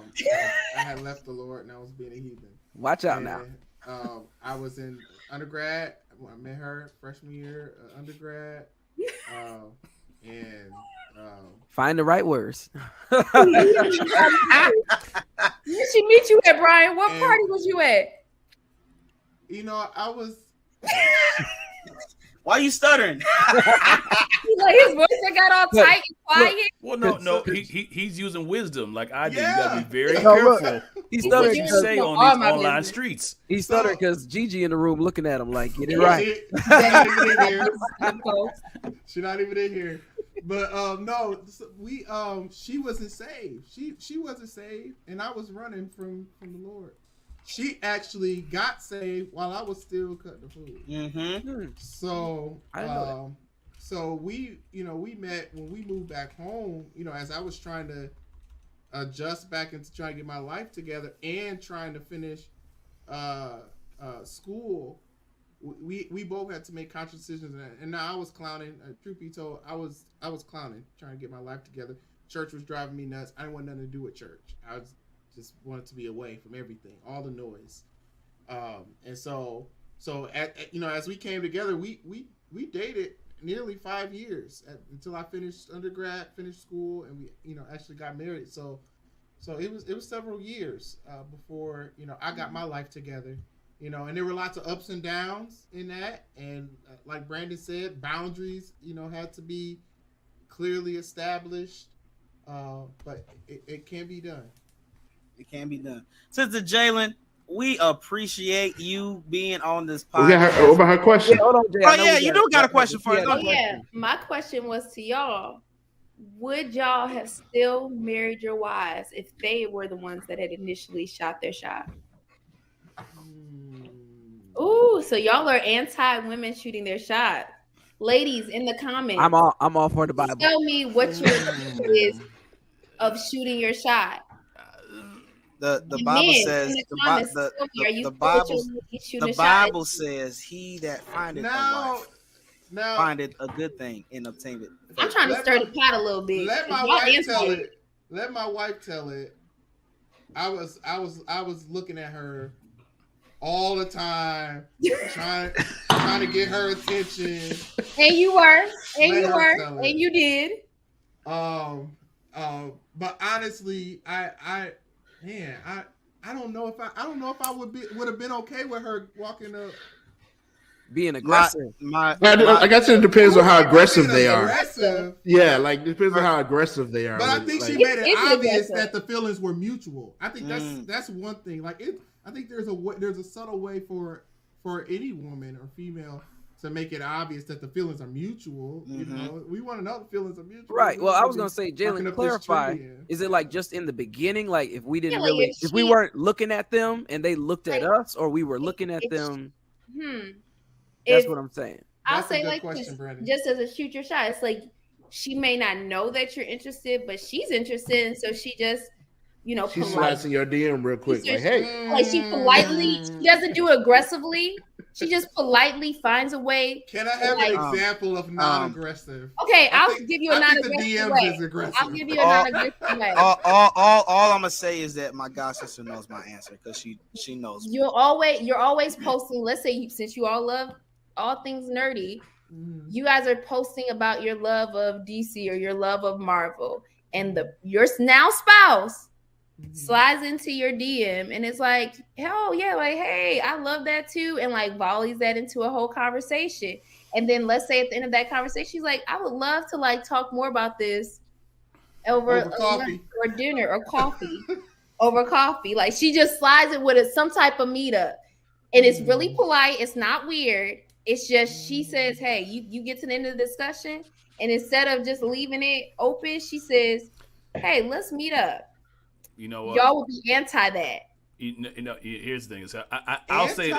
had left the Lord, and I was being a heathen. Watch out now. I was in undergrad. met her freshman year undergrad, and find the right words. Where she meet you at, Brian? What party was you at? You know, I was. Why are you stuttering? Like his voice got all tight and quiet. Well, no, he's using wisdom like I do. You Yeah. gotta be very No, careful look, he's with what stuttering you because say on all these my online business. streets. he's stuttering because Gigi in the room looking at him like, get it She right. not even in here. She's not even in here. But no, we she wasn't saved. She wasn't saved, and I was running from the Lord. She actually got saved while I was still cutting the food. Mm-hmm. So I didn't know so we met when we moved back home. You know, as I was trying to adjust back into trying to get my life together and trying to finish school. We both had to make conscious decisions, and now I was clowning. Truth be told, I was clowning, trying to get my life together. Church was driving me nuts. I didn't want nothing to do with church. I just wanted to be away from everything, all the noise. And so as we came together, we dated nearly 5 years until I finished undergrad, finished school, and we actually got married. So it was several years before I got my life together. And there were lots of ups and downs in that. And like Brandon said, boundaries, had to be clearly established. But it can be done. It can be done. Sister Jaelyn, we appreciate you being on this What podcast. about her question? Yeah, hold on, Jay. Oh, yeah, you do got a question for us. Oh, yeah. My question was to y'all. Would y'all have still married your wives if they were the ones that had initially shot their shot? Ooh, so y'all are anti-women shooting their shot. Ladies, in the comments, I'm all for the Bible. tell me what your opinion is of shooting your shot. The Bible says the Bible says he that findeth a wife findeth a good thing and obtaineth it. I'm trying to stir the pot a little bit. Let my wife tell it. Let my wife tell it. I was looking at her all the time, trying to get her attention. And you were, and you did. But honestly, I don't know if I would have been okay with her walking up. Being aggressive. I guess it depends on how aggressive they are. Aggressive. Yeah, like it depends on how aggressive they are. But I think she made it obvious that the feelings were mutual. I think that's one thing. Like I think there's a subtle way for any woman or female to make it obvious that the feelings are mutual. Mm-hmm. We want to know the feelings are mutual. Right. Well, I was gonna say, Jaelyn, clarify. Is it like just in the beginning, like if we didn't if we weren't looking at them and they looked at us, or we were looking at them? That's what I'm saying. I'll say like just as a shoot your shot. It's like she may not know that you're interested, but she's interested, and so she just. She slides in your DM real quick. Like, hey. Like she doesn't do it aggressively. She just politely finds a way. Can I have an example of non-aggressive? Okay, I'll give you a non-aggressive way. I'll give you a non-aggressive way. All I'm gonna say is that my god sister knows my answer because she knows. You're always posting. Let's say since you all love all things nerdy, you guys are posting about your love of DC or your love of Marvel, and your now spouse slides into your DM and it's like, hell yeah, like, hey, I love that too, and like volleys that into a whole conversation. And then let's say at the end of that conversation, she's like, I would love to like talk more about this over coffee or dinner or coffee over coffee. Like she just slides it with some type of meetup, and it's really polite. It's not weird. It's just she says, hey, you get to the end of the discussion, and instead of just leaving it open, she says, hey, let's meet up. You know what? Y'all would be anti that. Here's the thing: is I'll say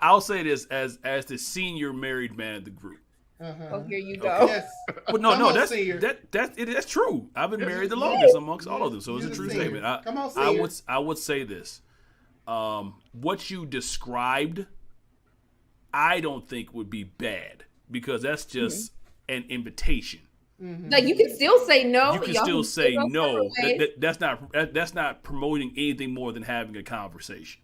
I'll say this as the senior married man of the group. Oh, here you go. Yes. But no, that's true. I've been married the longest amongst all of them, so it's a true statement. I would say this: what you described, I don't think would be bad because that's just an invitation. Like you can still say no. You can still say no. That's not promoting anything more than having a conversation.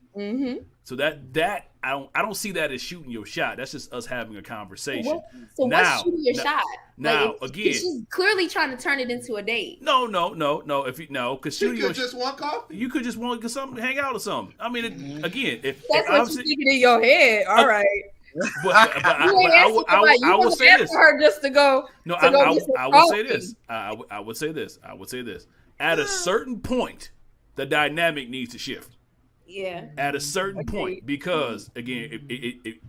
So that I don't see that as shooting your shot. That's just us having a conversation. What's shooting your shot? Now, again, she's clearly trying to turn it into a date. No. If you because shooting your just want coffee. You could just want to something, hang out or something. I mean, again, if that's what you're thinking in your head, all right. But I will say this. Her just to go. No, I will say this. I would say this. At a certain point, the dynamic needs to shift. Yeah. At a certain point, because again,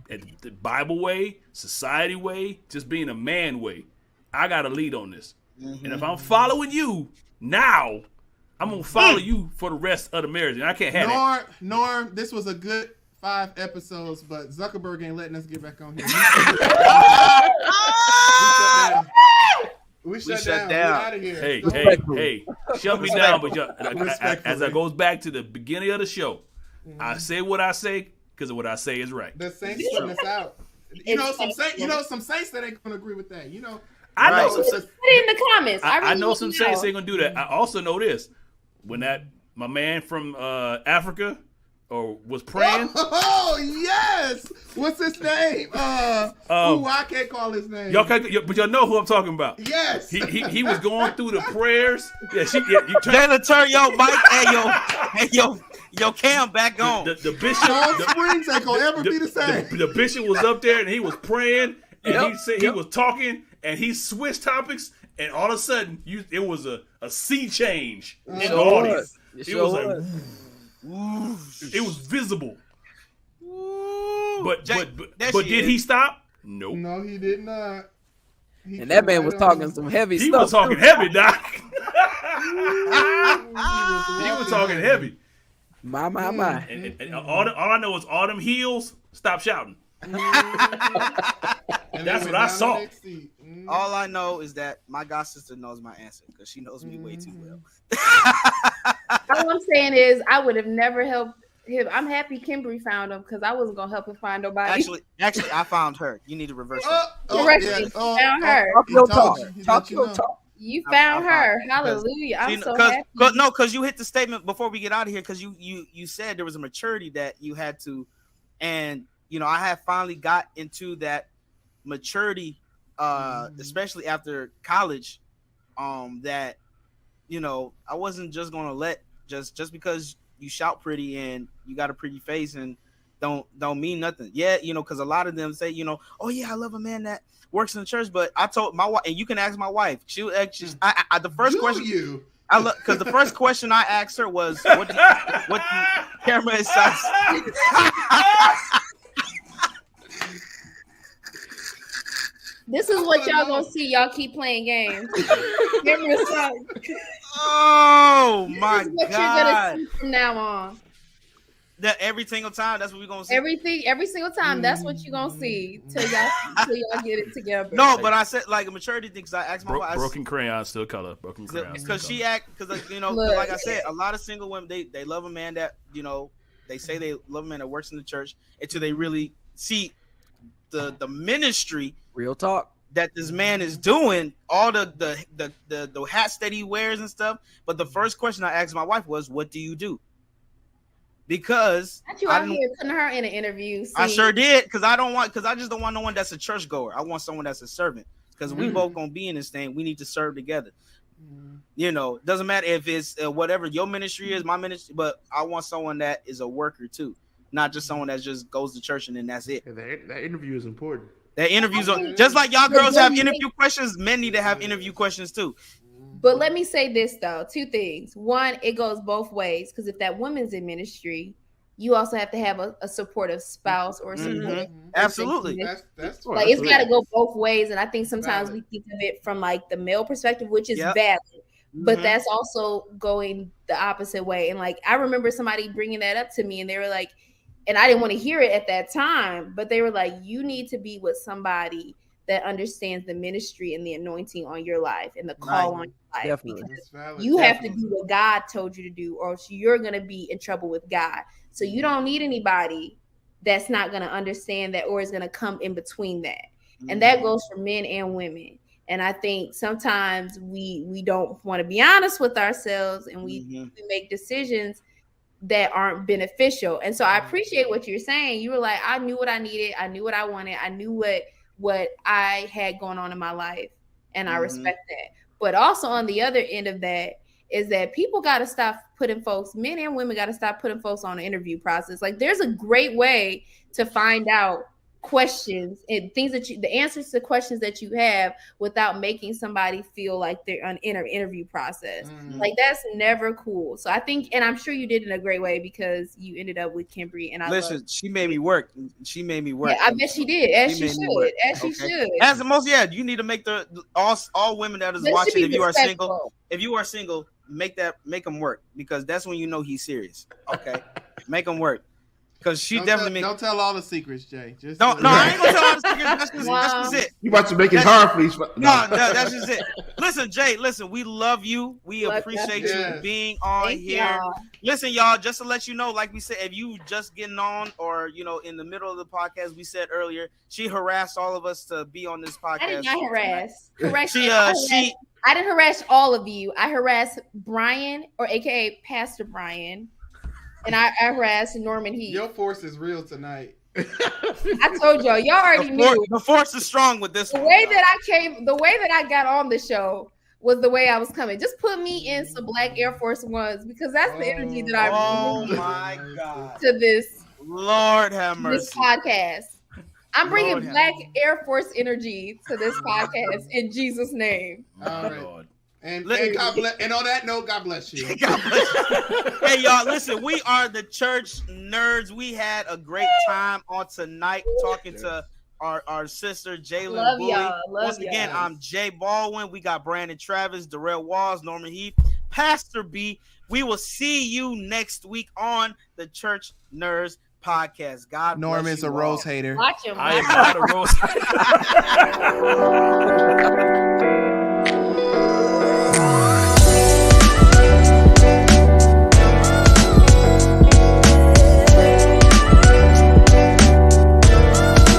the Bible way, society way, just being a man way, I got to lead on this. And if I'm following you now, I'm gonna follow you for the rest of the marriage, and I can't have it. Norm, this was a good 5 episodes, but Zuckerberg ain't letting us get back on here. We shut down. Get out of here. Hey, shut me down. But as I goes back to the beginning of the show, I say what I say because what I say is right. The Saints putting us out. Some Saints that ain't gonna agree with that. I know put it in the comments. I know some Saints ain't gonna do that. I also know this. When my man from Africa was praying. Oh yes, what's his name? I can't call his name. But y'all know who I'm talking about. Yes, he was going through the prayers. Yeah, Jaylen, turn your mic and your cam back on. The bishop. Springs ain't gonna ever be the same. The bishop was up there and he was praying and he said he was talking and he switched topics and all of a sudden it was a sea change in the audience. It was like. It was visible. But did he stop? Nope. No, he did not. And that man was talking some heavy stuff. He was talking heavy, Doc. He was talking heavy. My. And all I know is all them heels, stop shouting. That's what I saw. All I know is that my god sister knows my answer because she knows me way too well. All I'm saying is I would have never helped him. I'm happy Kimberly found him because I wasn't gonna help him find nobody. Actually, I found her. You need to reverse that. Found her. Talk your talk. You found her. Hallelujah. I'm so happy. Because you hit the statement before we get out of here because you said there was a maturity that you had to, and I have finally got into that maturity, especially after college, that I wasn't just gonna let just because you shout pretty and you got a pretty face and don't mean nothing. Yeah, because a lot of them say, oh yeah, I love a man that works in the church. But I told my wife, and you can ask my wife. She'll actually, the first question I look because the first question I asked her was, what the camera is size? This is what y'all gonna see. Y'all keep playing games. Oh my god! What you're gonna see from now on. That every single time, that's what we're gonna see. Every single time, that's what you're gonna see till y'all get it together. No, but I said like a maturity thing because I asked my wife. Broken crayon still color. Broken crayon. Because she because like I said, a lot of single women they love a man that they say they love a man that works in the church until they really see the ministry. Real talk. That this man is doing all the hats that he wears and stuff. But the first question I asked my wife was, "What do you do?" Because you out here putting her in an interview. See? I sure did because I just don't want no one that's a church goer. I want someone that's a servant because we both gonna be in this thing. We need to serve together. Doesn't matter if it's whatever your ministry is, my ministry, but I want someone that is a worker too, not just someone that just goes to church and then that's it. Yeah, that interview is important. That interviews on just like y'all girls have interview questions, men need to have interview questions too. But let me say this though, 2 things. One, it goes both ways because if that woman's in ministry, you also have to have a supportive spouse or supportive absolutely. That's like it's got to go both ways, and I think sometimes we think of it from like the male perspective, which is valid, but that's also going the opposite way. And like I remember somebody bringing that up to me, and they were like. And I didn't want to hear it at that time, but they were like, you need to be with somebody that understands the ministry and the anointing on your life and the call on your life. Definitely. Because you have to do what God told you to do, or else you're going to be in trouble with God. So you don't need anybody that's not going to understand that or is going to come in between that. And that goes for men and women. And I think sometimes we don't want to be honest with ourselves and we make decisions that aren't beneficial. And so I appreciate what you're saying. You were like, I knew what I needed. I knew what I wanted. I knew what I had going on in my life. And I respect that. But also on the other end of that is that people got to stop putting folks, men and women got to stop putting folks on the interview process. Like there's a great way to find out questions and things that the answers to questions that you have without making somebody feel like they're on interview process. Like that's never cool. So I think, and I'm sure you did in a great way because you ended up with Kimberly. And she made me work. She made me work. Yeah, I bet she did. As she should. As she should. As the most, you need to make the all women that is watching. If you are single, make them work because that's when you know he's serious. Okay, make them work. Because she don't tell all the secrets, Jay. Just no, I ain't gonna tell all the secrets. That's just it. You about to make it hard for these? No, that's just it. Listen, Jay. Listen, we love you. We appreciate you being on here. Y'all. Listen, y'all. Just to let you know, like we said, if you just getting on or in the middle of the podcast, we said earlier, she harassed all of us to be on this podcast. I did not harass. I didn't harass all of you. I harassed Brian, or AKA Pastor Brian. And I harassed Norman Heath. Your force is real tonight. I told y'all already knew. The force is strong with this. The way that I got on the show was the way I was coming. Just put me in some Black Air Force Ones because that's the energy that I bring. Oh my God! To this, Lord have mercy. This podcast. I'm bringing Black Air Force energy to this podcast in Jesus' name. All right. And God bless. And on that note, God bless you. God bless you. Hey, y'all, listen, we are the Church Nerds. We had a great time on tonight talking to our sister, Jaelyn Bouie. Once again, I'm Jay Baldwin. We got Brandon Travis, Darrell Walls, Norman Heath, Pastor B. We will see you next week on the Church Nerds podcast. God bless you. Norm is a rose hater. Watch him. I am not a rose hater.